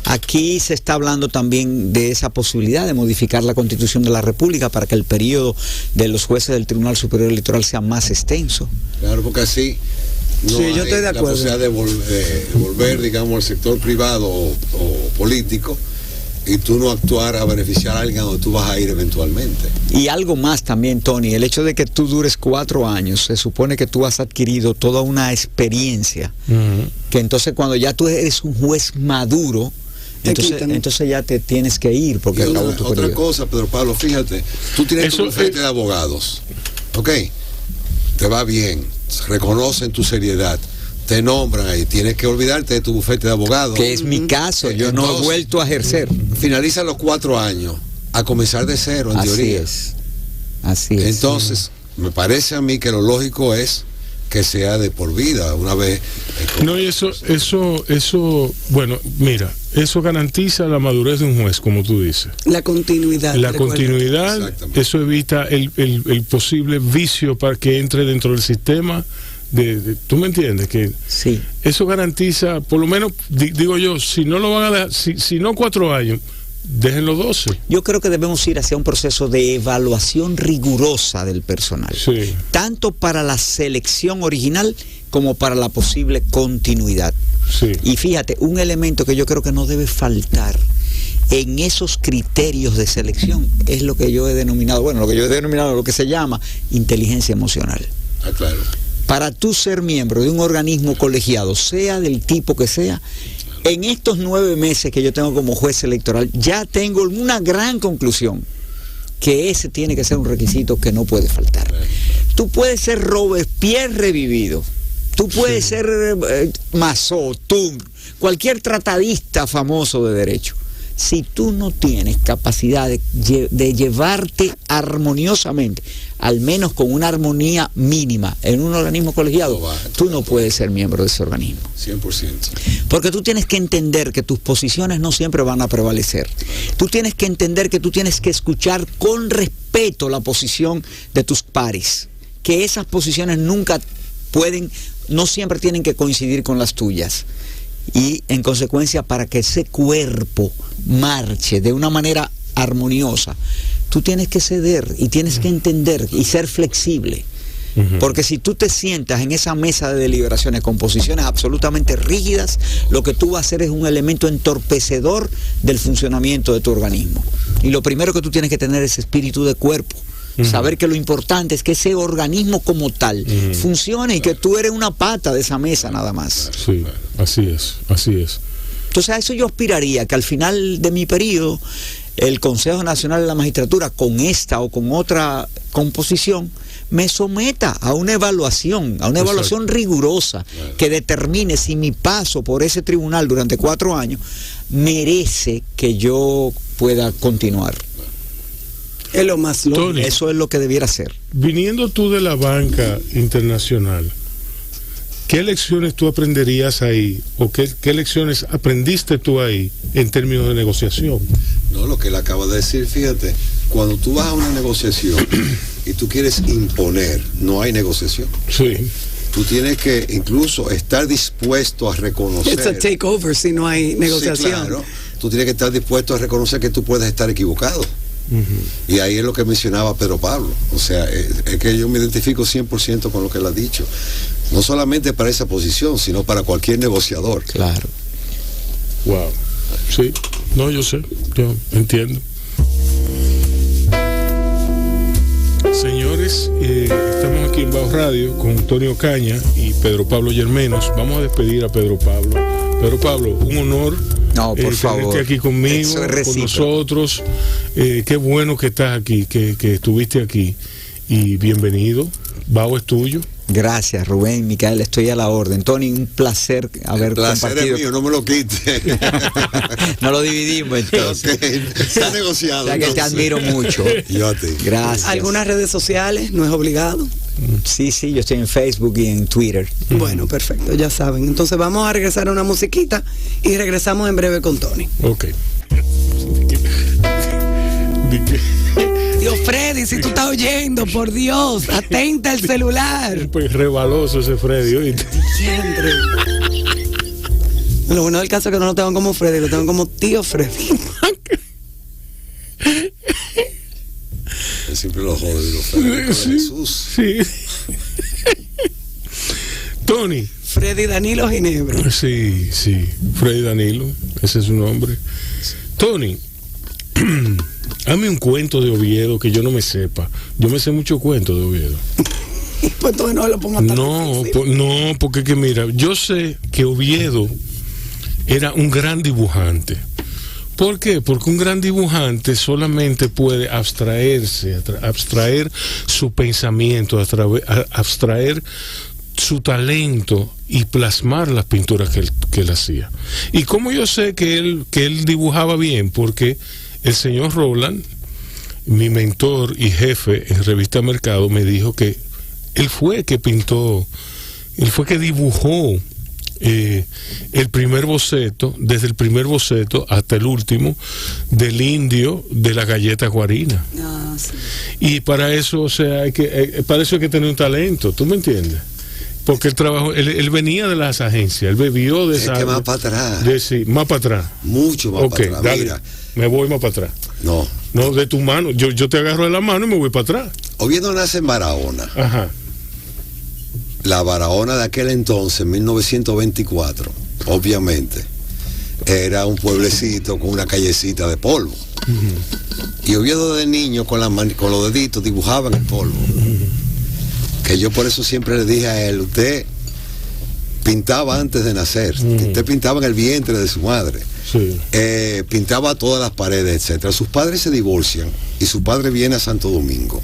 Aquí se está hablando también de esa posibilidad de modificar la Constitución de la República para que el periodo de los jueces del Tribunal Superior Electoral sea más extenso. Claro, porque así no hay yo estoy de acuerdo. La posibilidad de volver, digamos, al sector privado o político, y tú no actuar a beneficiar a alguien donde tú vas a ir eventualmente. Y algo más también, Tony, el hecho de que tú dures 4 años, se supone que tú has adquirido toda una experiencia, que entonces cuando ya tú eres un juez maduro, entonces ya te tienes que ir, porque acabó tu periodo. Otra cosa, Pedro Pablo, fíjate, tú tienes tu bufete de abogados, ¿ok? Te va bien, reconocen tu seriedad, te nombran ahí, tienes que olvidarte de tu bufete de abogados. Que es mi caso, yo no he vuelto a ejercer. Finalizan los 4 años, a comenzar de cero, en teoría. Así es. Entonces, me parece a mí que lo lógico es que sea de por vida, una vez. No, y eso, bueno, mira, eso garantiza la madurez de un juez, como tú dices. La continuidad. La continuidad, eso evita el posible vicio para que entre dentro del sistema. ¿Tú me entiendes? Que sí. Eso garantiza, por lo menos, digo yo, si no lo van a dejar, si no 4 años, déjenlo 12. Yo creo que debemos ir hacia un proceso de evaluación rigurosa del personal, sí. Tanto para la selección original como para la posible continuidad. Sí. Y fíjate, un elemento que yo creo que no debe faltar en esos criterios de selección es lo que yo he denominado, lo que se llama inteligencia emocional. Claro. Para tú ser miembro de un organismo colegiado, sea del tipo que sea, en estos 9 meses que yo tengo como juez electoral, ya tengo una gran conclusión, que ese tiene que ser un requisito que no puede faltar. Tú puedes ser Robespierre revivido, tú puedes ser Massot, Tung, cualquier tratadista famoso de derecho. Si tú no tienes capacidad de llevarte armoniosamente, al menos con una armonía mínima en un organismo colegiado, tú no puedes ser miembro de ese organismo. 100%. Porque tú tienes que entender que tus posiciones no siempre van a prevalecer. Tú tienes que entender que tú tienes que escuchar con respeto la posición de tus pares, que esas posiciones no siempre tienen que coincidir con las tuyas. Y en consecuencia, para que ese cuerpo marche de una manera armoniosa, tú tienes que ceder y tienes que entender y ser flexible. Porque si tú te sientas en esa mesa de deliberaciones con posiciones absolutamente rígidas, lo que tú vas a hacer es un elemento entorpecedor del funcionamiento de tu organismo. Y lo primero que tú tienes que tener es espíritu de cuerpo. Saber que lo importante es que ese organismo como tal funcione y que tú eres una pata de esa mesa nada más. Sí, así es. Entonces a eso yo aspiraría, que al final de mi periodo el Consejo Nacional de la Magistratura, con esta o con otra composición, me someta a una evaluación rigurosa, que determine si mi paso por ese tribunal durante 4 años merece que yo pueda continuar. Es lo más lógico. Tony, eso es lo que debiera ser. Viniendo tú de la banca internacional, ¿qué lecciones tú aprenderías ahí? ¿O qué lecciones aprendiste tú ahí en términos de negociación? No, lo que él acaba de decir, fíjate, cuando tú vas a una negociación y tú quieres imponer, no hay negociación. Sí. Tú tienes que incluso estar dispuesto a reconocer. It's a takeover si no hay negociación. Sí, claro. Tú tienes que estar dispuesto a reconocer que tú puedes estar equivocado. Y ahí es lo que mencionaba Pedro Pablo. O sea, es que yo me identifico 100% con lo que él ha dicho. No solamente para esa posición, sino para cualquier negociador. Claro. Wow. Sí. No, yo sé. Yo entiendo. Señores, estamos aquí en Bajo Radio con Antonio Caña y Pedro Pablo Yermenos. Vamos a despedir a Pedro Pablo. Pedro Pablo, un honor. No, por favor. Tenerte aquí conmigo, con nosotros. Qué bueno que estás aquí, que estuviste aquí. Y bienvenido. Bao es tuyo. Gracias, Rubén, Micael, estoy a la orden. Tony, un placer haber compartido. Es mío, no me lo quite. No lo dividimos, entonces. Okay. Está negociado. O sea que te admiro mucho. Yo a ti. Gracias. ¿Algunas redes sociales? ¿No es obligado? Sí, yo estoy en Facebook y en Twitter. Bueno, perfecto, ya saben. Entonces vamos a regresar a una musiquita y regresamos en breve con Tony. Ok. Dios, Freddy, si tú estás oyendo, por Dios, atenta el celular. Pues rebaloso ese Freddy, ¿oíste? Siempre. Lo bueno del caso es que no lo tengo como Freddy, lo tengo como tío Freddy. Yo siempre lo jodo, digo, Freddy, Sí, Jesús. sí. Tony. Freddy Danilo Ginebra. Sí, Freddy Danilo, ese es su nombre. Tony, hazme un cuento de Oviedo que yo no me sepa. Yo me sé muchos cuentos de Oviedo. Pues entonces no lo pongas tan difícil. No, porque que mira, yo sé que Oviedo era un gran dibujante. ¿Por qué? Porque un gran dibujante solamente puede abstraer su pensamiento, abstraer su talento y plasmar las pinturas que él hacía. Y como yo sé que él dibujaba bien, porque el señor Roland, mi mentor y jefe en Revista Mercado, me dijo que él fue que dibujó el primer boceto, desde el primer boceto hasta el último, del indio de la galleta guarina. Sí. Y para eso, o sea, para eso hay que tener un talento, ¿tú me entiendes? Porque él venía de las agencias, él bebió de esa. Es que más para atrás. Más para atrás. Mucho más para atrás. Dale, mira. me voy más para atrás. No, de tu mano. Yo te agarro de la mano y me voy para atrás. Oviedo nace en Barahona. Ajá. La Barahona de aquel entonces, 1924, obviamente. era un pueblecito con una callecita de polvo. Y Oviedo de niño con los deditos dibujaba en el polvo. Que yo por eso siempre le dije a él, usted pintaba antes de nacer, usted pintaba en el vientre de su madre, pintaba todas las paredes, etcétera. Sus padres se divorcian y su padre viene a Santo Domingo.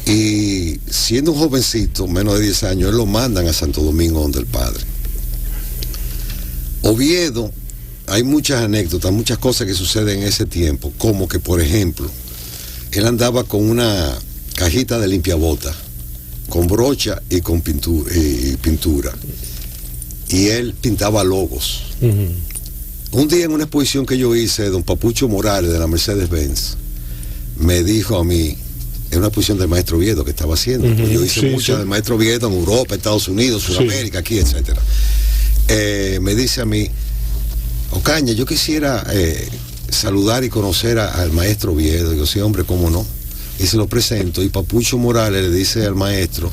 Y siendo un jovencito, menos de 10 años, él lo mandan a Santo Domingo donde el padre. Oviedo, hay muchas anécdotas, muchas cosas que suceden en ese tiempo, como que, por ejemplo, él andaba con una cajita de limpiabota, con brocha y con pintura. Y él pintaba logos. Un día en una exposición que yo hice, don Papucho Morales de la Mercedes-Benz me dijo a mí, en una exposición del maestro Oviedo que estaba haciendo, yo hice muchas del maestro Oviedo en Europa, Estados Unidos, Sudamérica, aquí, etcétera. Me dice a mí, Ocaña, yo quisiera saludar y conocer al maestro Oviedo. Digo, sí, hombre, ¿cómo no? Y se lo presento, y Papucho Morales le dice al maestro,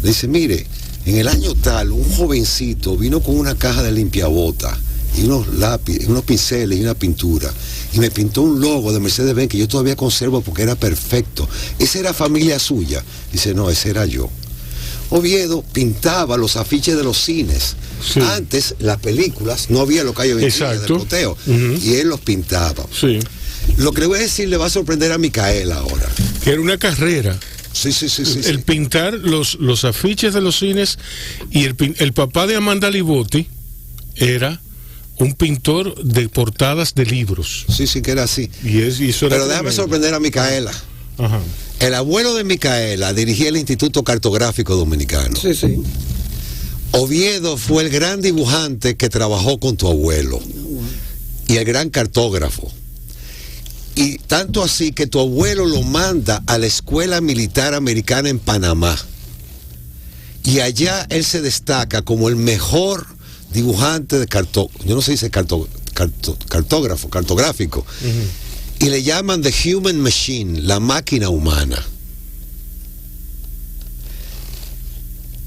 le dice, mire, en el año tal, un jovencito vino con una caja de limpiabota y unos lápices, unos pinceles y una pintura, y me pintó un logo de Mercedes-Benz que yo todavía conservo porque era perfecto. ¿Esa era familia suya? Dice, no, ese era yo. Oviedo pintaba los afiches de los cines. Sí. Antes, las películas, no había lo que hay hoy en día de poteo, y él los pintaba. Sí. Lo que le voy a decir le va a sorprender a Micaela ahora. Que era una carrera. Sí. El pintar los afiches de los cines, y el papá de Amanda Libotti era un pintor de portadas de libros. Sí, que era así. Y eso era. Pero déjame sorprender a Micaela. Ajá. El abuelo de Micaela dirigía el Instituto Cartográfico Dominicano. Sí. Oviedo fue el gran dibujante que trabajó con tu abuelo y el gran cartógrafo. Y tanto así que tu abuelo lo manda a la Escuela Militar Americana en Panamá. Y allá él se destaca como el mejor dibujante de cartográfico. Y le llaman The Human Machine, la máquina humana.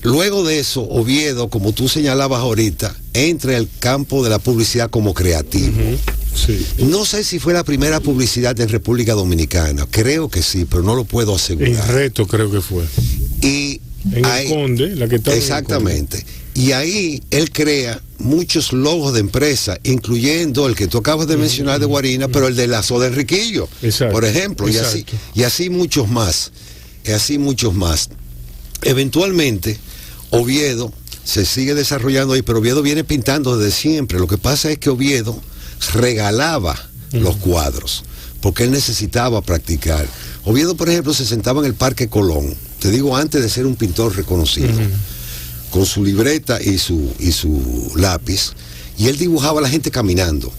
Luego de eso, Oviedo, como tú señalabas ahorita, entra en el campo de la publicidad como creativo. Sí. No sé si fue la primera publicidad en República Dominicana, creo que sí, pero no lo puedo asegurar. En Reto creo que fue. Y en el Conde, la que está exactamente. En el Conde. Y ahí él crea muchos logos de empresa, incluyendo el que tú acabas de mencionar de Guarina, pero el de la soda Enriquillo, por ejemplo, y así muchos más. Eventualmente, Oviedo se sigue desarrollando ahí, pero Oviedo viene pintando desde siempre. Lo que pasa es que Oviedo regalaba los cuadros, porque él necesitaba practicar. Oviedo, por ejemplo, se sentaba en el Parque Colón, te digo, antes de ser un pintor reconocido, con su libreta y su lápiz, y él dibujaba a la gente caminando.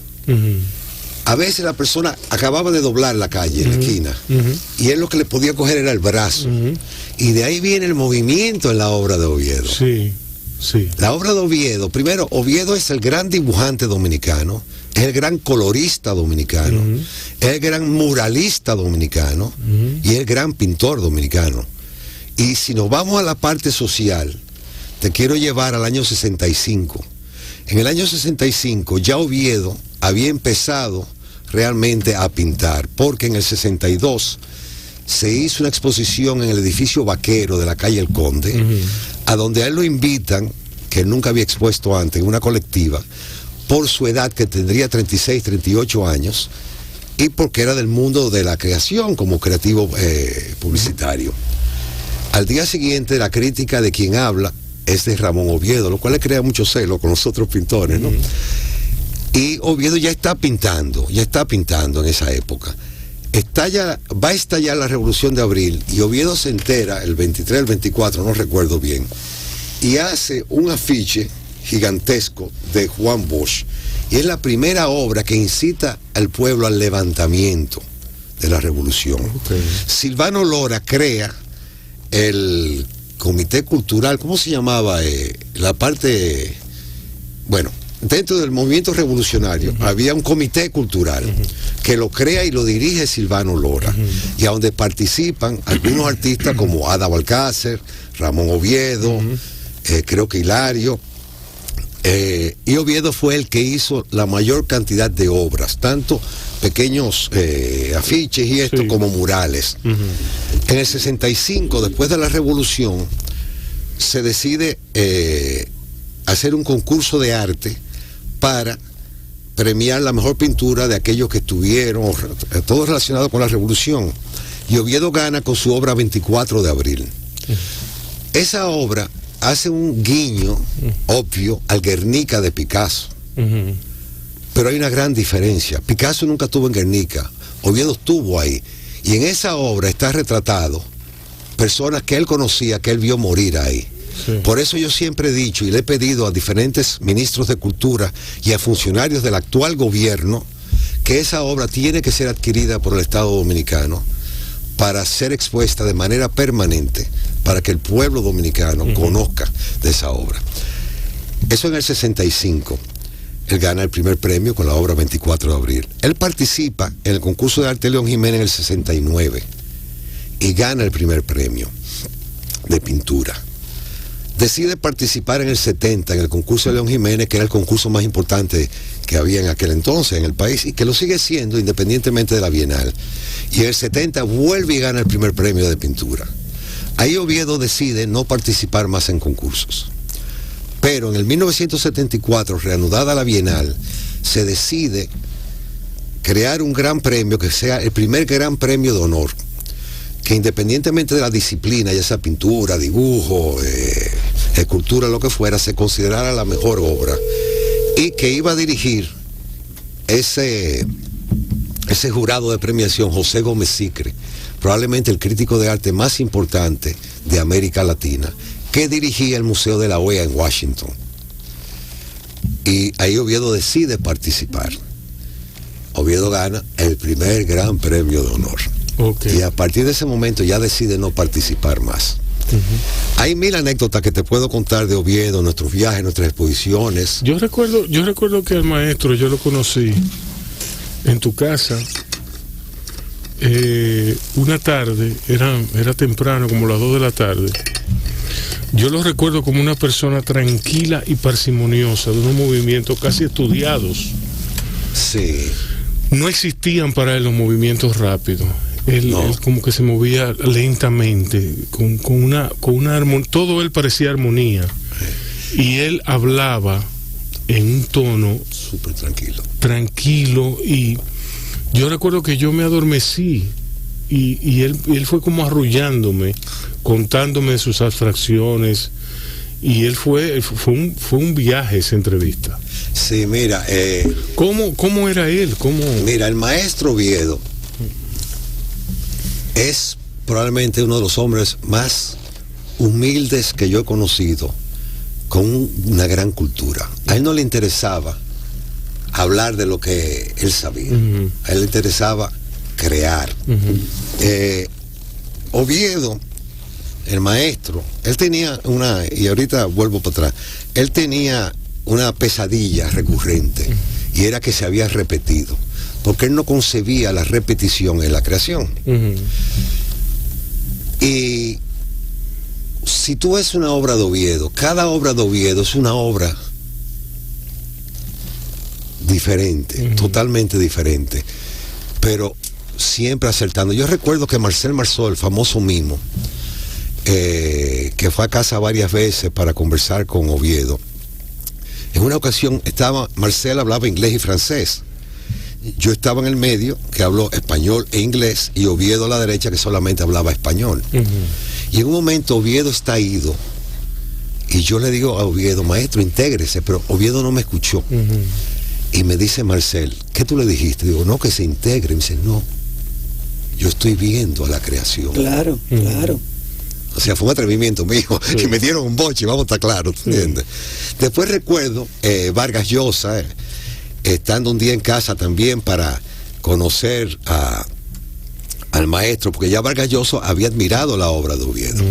A veces la persona acababa de doblar la calle, en la esquina, y él lo que le podía coger era el brazo. Y de ahí viene el movimiento en la obra de Oviedo. Sí. La obra de Oviedo, primero, Oviedo es el gran dibujante dominicano, es el gran colorista dominicano, es el gran muralista dominicano, y es el gran pintor dominicano. Y si nos vamos a la parte social, te quiero llevar al año 65. En el año 65 ya Oviedo había empezado realmente a pintar, porque en el 62 se hizo una exposición en el edificio Vaquero de la calle El Conde, a donde a él lo invitan, que él nunca había expuesto antes, en una colectiva, por su edad, que tendría 36, 38 años, y porque era del mundo de la creación como creativo publicitario. Al día siguiente, la crítica de quien habla es de Ramón Oviedo, lo cual le crea mucho celo con los otros pintores, ¿no? Y Oviedo ya está pintando en esa época. Va a estallar la Revolución de Abril, y Oviedo se entera, el 23, el 24, no recuerdo bien, y hace un afiche gigantesco de Juan Bosch, y es la primera obra que incita al pueblo al levantamiento de la Revolución. Silvano Lora crea el Comité Cultural, ¿cómo se llamaba? La parte, bueno, dentro del movimiento revolucionario había un comité cultural que lo crea y lo dirige Silvano Lora, y a donde participan algunos artistas como Ada Balcácer, Ramón Oviedo, creo que Hilario, Y Oviedo fue el que hizo la mayor cantidad de obras, tanto pequeños afiches y esto, como murales. En el 65, después de la Revolución, se decide hacer un concurso de arte para premiar la mejor pintura de aquellos que estuvieron, todo relacionado con la Revolución. Y Oviedo gana con su obra 24 de abril. Esa obra hace un guiño obvio al Guernica de Picasso. Pero hay una gran diferencia. Picasso nunca estuvo en Guernica, Oviedo estuvo ahí. Y en esa obra está retratado personas que él conocía, que él vio morir ahí. Sí. Por eso yo siempre he dicho y le he pedido a diferentes ministros de cultura y a funcionarios del actual gobierno que esa obra tiene que ser adquirida por el Estado Dominicano para ser expuesta de manera permanente, para que el pueblo dominicano conozca de esa obra. Eso en el 65. Él gana el primer premio con la obra 24 de abril. Él participa en el concurso de arte León Jiménez en el 69 y gana el primer premio de pintura. Decide participar en el 70 en el concurso de León Jiménez, que era el concurso más importante que había en aquel entonces en el país y que lo sigue siendo independientemente de la Bienal. Y en el 70 vuelve y gana el primer premio de pintura. Ahí Oviedo decide no participar más en concursos. Pero en el 1974, reanudada la Bienal, se decide crear un gran premio que sea el primer gran premio de honor, que independientemente de la disciplina, ya sea pintura, dibujo, escultura, lo que fuera, se considerara la mejor obra, y que iba a dirigir ese jurado de premiación José Gómez Sicre, probablemente el crítico de arte más importante de América Latina, que dirigía el Museo de la OEA en Washington. Y ahí Oviedo decide participar. Oviedo gana el primer gran premio de honor. Y a partir de ese momento ya decide no participar más. Hay mil anécdotas que te puedo contar de Oviedo, nuestros viajes, nuestras exposiciones. Yo recuerdo que al maestro yo lo conocí en tu casa una tarde, era temprano, como las 2 de la tarde. Yo lo recuerdo como una persona tranquila y parsimoniosa, de unos movimientos casi estudiados. Sí. No existían para él los movimientos rápidos. Él como que se movía lentamente, con una armonía. Todo él parecía armonía. Y él hablaba en un tono súper tranquilo. Y yo recuerdo que yo me adormecí. Y él fue como arrullándome, contándome de sus abstracciones, y él fue un viaje esa entrevista. Sí, mira, ¿Cómo era él? Mira, el maestro Oviedo es probablemente uno de los hombres más humildes que yo he conocido, con una gran cultura. A él no le interesaba hablar de lo que él sabía, a él le interesaba crear. Oviedo, el maestro, él tenía y ahorita vuelvo para atrás, él tenía una pesadilla recurrente, y era que se había repetido, porque él no concebía la repetición en la creación. Y si tú ves una obra de Oviedo, cada obra de Oviedo es una obra diferente, totalmente diferente, pero siempre acertando. Yo recuerdo que Marcel Marceau, el famoso mimo, que fue a casa varias veces para conversar con Oviedo, en una ocasión Marcel hablaba inglés y francés, yo estaba en el medio, que habló español e inglés, y Oviedo a la derecha, que solamente hablaba español. Y en un momento Oviedo está ido, y yo le digo a Oviedo, maestro, intégrese, pero Oviedo no me escuchó. Y me dice Marcel, ¿qué tú le dijiste? Digo, no, que se integre. Me dice, no, yo estoy viendo a la creación. Claro. O sea, fue un atrevimiento mío, que me dieron un boche, vamos a estar claros, ¿entiendes? Después recuerdo Vargas Llosa, estando un día en casa también para conocer al maestro, porque ya Vargas Llosa había admirado la obra de Oviedo.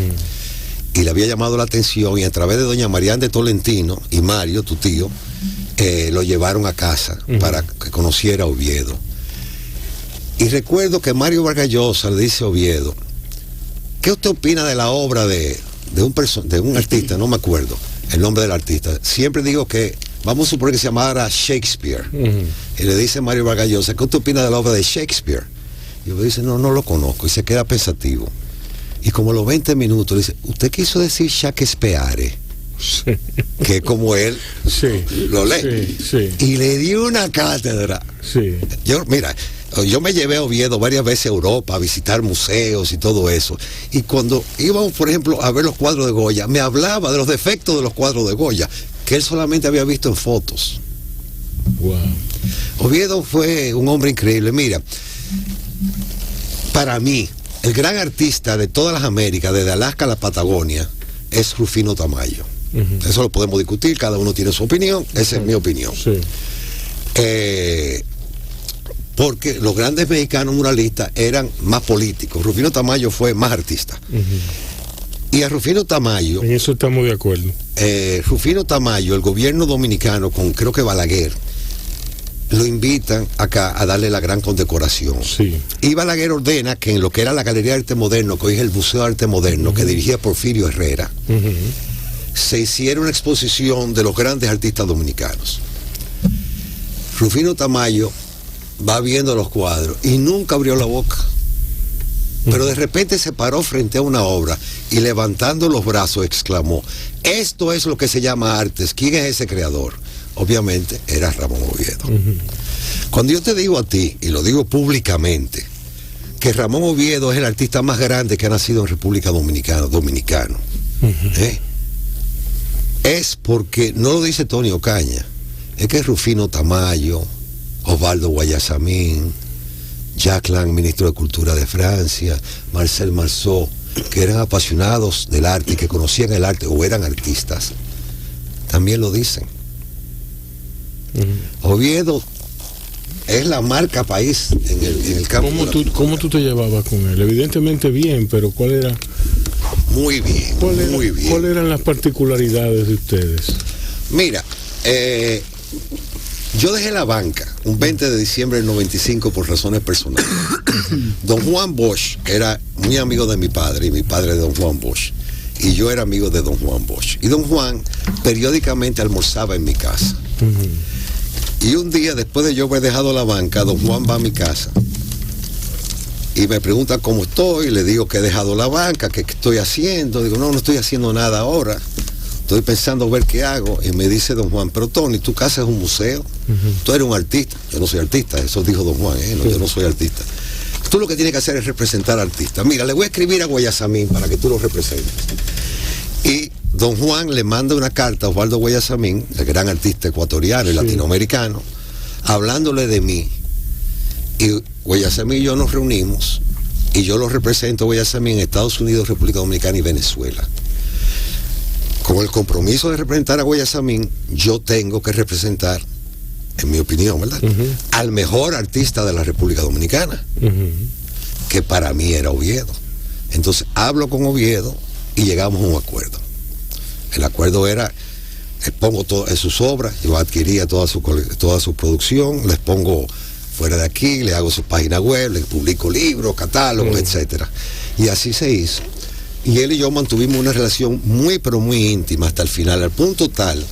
Y le había llamado la atención, y a través de doña Marián de Tolentino y Mario, tu tío, lo llevaron a casa para que conociera a Oviedo. Y recuerdo que Mario Vargas Llosa le dice a Oviedo, ¿qué usted opina de la obra de un artista, no me acuerdo, el nombre del artista. Siempre digo que, vamos a suponer que se llamara Shakespeare. Y le dice Mario Vargas Llosa, ¿qué usted opina de la obra de Shakespeare? Y yo le dice, no lo conozco. Y se queda pensativo. Y como a los 20 minutos le dice, ¿usted quiso decir Shakespeare? Sí. Que como él lo lee. Y le dio una cátedra. Yo me llevé a Oviedo varias veces a Europa a visitar museos y todo eso. Y cuando íbamos, por ejemplo, a ver los cuadros de Goya, me hablaba de los defectos de los cuadros de Goya, que él solamente había visto en fotos. Wow. Oviedo fue un hombre increíble. Mira, para mí, el gran artista de todas las Américas, desde Alaska a la Patagonia, es Rufino Tamayo. Eso lo podemos discutir, cada uno tiene su opinión, esa es mi opinión. Sí. Porque los grandes mexicanos muralistas eran más políticos. Rufino Tamayo fue más artista. Y a Rufino Tamayo... En eso estamos de acuerdo. Rufino Tamayo, el gobierno dominicano, con creo que Balaguer, lo invitan acá a darle la gran condecoración. Sí. Y Balaguer ordena que en lo que era la Galería de Arte Moderno, que hoy es el Museo de Arte Moderno, que dirigía Porfirio Herrera, se hiciera una exposición de los grandes artistas dominicanos. Rufino Tamayo va viendo los cuadros y nunca abrió la boca. Pero de repente se paró frente a una obra y levantando los brazos exclamó, esto es lo que se llama artes. ¿Quién es ese creador? Obviamente era Ramón Oviedo. Cuando yo te digo a ti, y lo digo públicamente, que Ramón Oviedo es el artista más grande que ha nacido en República Dominicana, dominicano, es porque, no lo dice Tony Ocaña, es que Rufino Tamayo, Osvaldo Guayasamín, Jacques Lang, ministro de Cultura de Francia, Marcel Marceau, que eran apasionados del arte y que conocían el arte o eran artistas, también lo dicen. Oviedo es la marca país en el campo. ¿Cómo tú te llevabas con él? Evidentemente bien, pero ¿cuál era? Muy bien, muy bien. ¿Cuáles eran las particularidades de ustedes? Mira, yo dejé la banca un 20 de diciembre del 95 por razones personales. Don Juan Bosch era muy amigo de mi padre y mi padre de Don Juan Bosch. Y yo era amigo de Don Juan Bosch. Y Don Juan periódicamente almorzaba en mi casa. Y un día, después de yo haber dejado la banca, Don Juan va a mi casa y me pregunta cómo estoy. Le digo que he dejado la banca, que qué estoy haciendo. Digo, no estoy haciendo nada ahora. Estoy pensando ver qué hago. Y me dice Don Juan, pero Tony, tu casa es un museo. Tú eres un artista. Yo no soy artista, eso dijo Don Juan, no, yo no soy artista. Tú lo que tienes que hacer es representar artistas. Mira, le voy a escribir a Guayasamín para que tú lo representes. Y Don Juan le manda una carta a Osvaldo Guayasamín, el gran artista ecuatoriano y latinoamericano, hablándole de mí. Y Guayasamín y yo nos reunimos y yo lo represento a Guayasamín en Estados Unidos, República Dominicana y Venezuela. Con el compromiso de representar a Guayasamín, yo tengo que representar, en mi opinión, ¿verdad?, al mejor artista de la República Dominicana, que para mí era Oviedo. Entonces hablo con Oviedo y llegamos a un acuerdo. El acuerdo era, les pongo en sus obras, yo adquiría toda su producción, les pongo fuera de aquí, le hago su página web, les publico libros, catálogos, etcétera. Y así se hizo. Y él y yo mantuvimos una relación muy, pero muy íntima hasta el final, al punto tal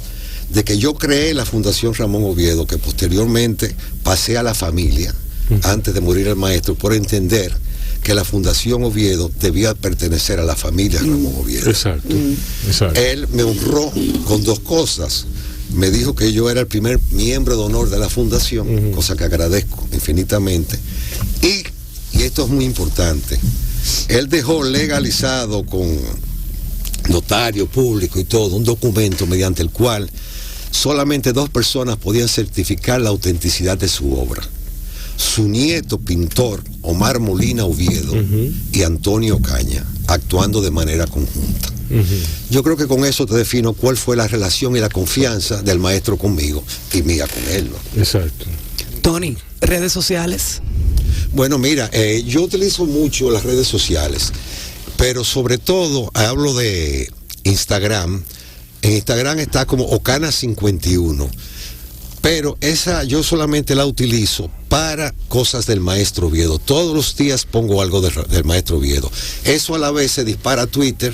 de que yo creé la Fundación Ramón Oviedo, que posteriormente pasé a la familia, antes de morir el maestro, por entender que la Fundación Oviedo debía pertenecer a la familia Ramón Oviedo. Exacto. Él me honró con dos cosas. Me dijo que yo era el primer miembro de honor de la fundación, cosa que agradezco infinitamente. Y esto es muy importante, él dejó legalizado con notario público y todo un documento mediante el cual solamente 2 personas podían certificar la autenticidad de su obra: su nieto pintor Omar Molina Oviedo y Antonio Ocaña, actuando de manera conjunta. Yo creo que con eso te defino cuál fue la relación y la confianza del maestro conmigo y mía con él, ¿no? Exacto. Tony, redes sociales. Bueno, mira, yo utilizo mucho las redes sociales, pero sobre todo hablo de Instagram. En Instagram está como Ocana51, pero esa yo solamente la utilizo para cosas del maestro Oviedo. Todos los días pongo algo del maestro Oviedo. Eso a la vez se dispara a Twitter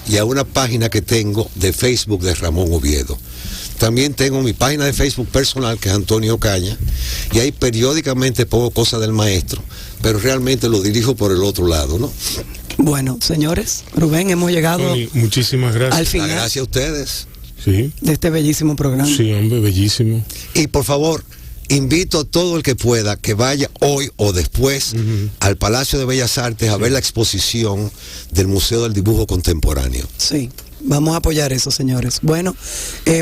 y a una página que tengo de Facebook de Ramón Oviedo. También tengo mi página de Facebook personal, que es Antonio Caña, y ahí periódicamente pongo cosas del maestro, pero realmente lo dirijo por el otro lado, ¿no? Bueno, señores, Rubén, hemos llegado muchísimas gracias. al final. Gracias a ustedes. Sí. De este bellísimo programa. Sí, hombre, bellísimo. Y por favor, invito a todo el que pueda que vaya hoy o después al Palacio de Bellas Artes a ver la exposición del Museo del Dibujo Contemporáneo. Sí. Vamos a apoyar eso, señores. Bueno,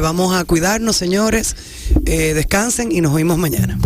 vamos a cuidarnos, señores. Descansen y nos oímos mañana.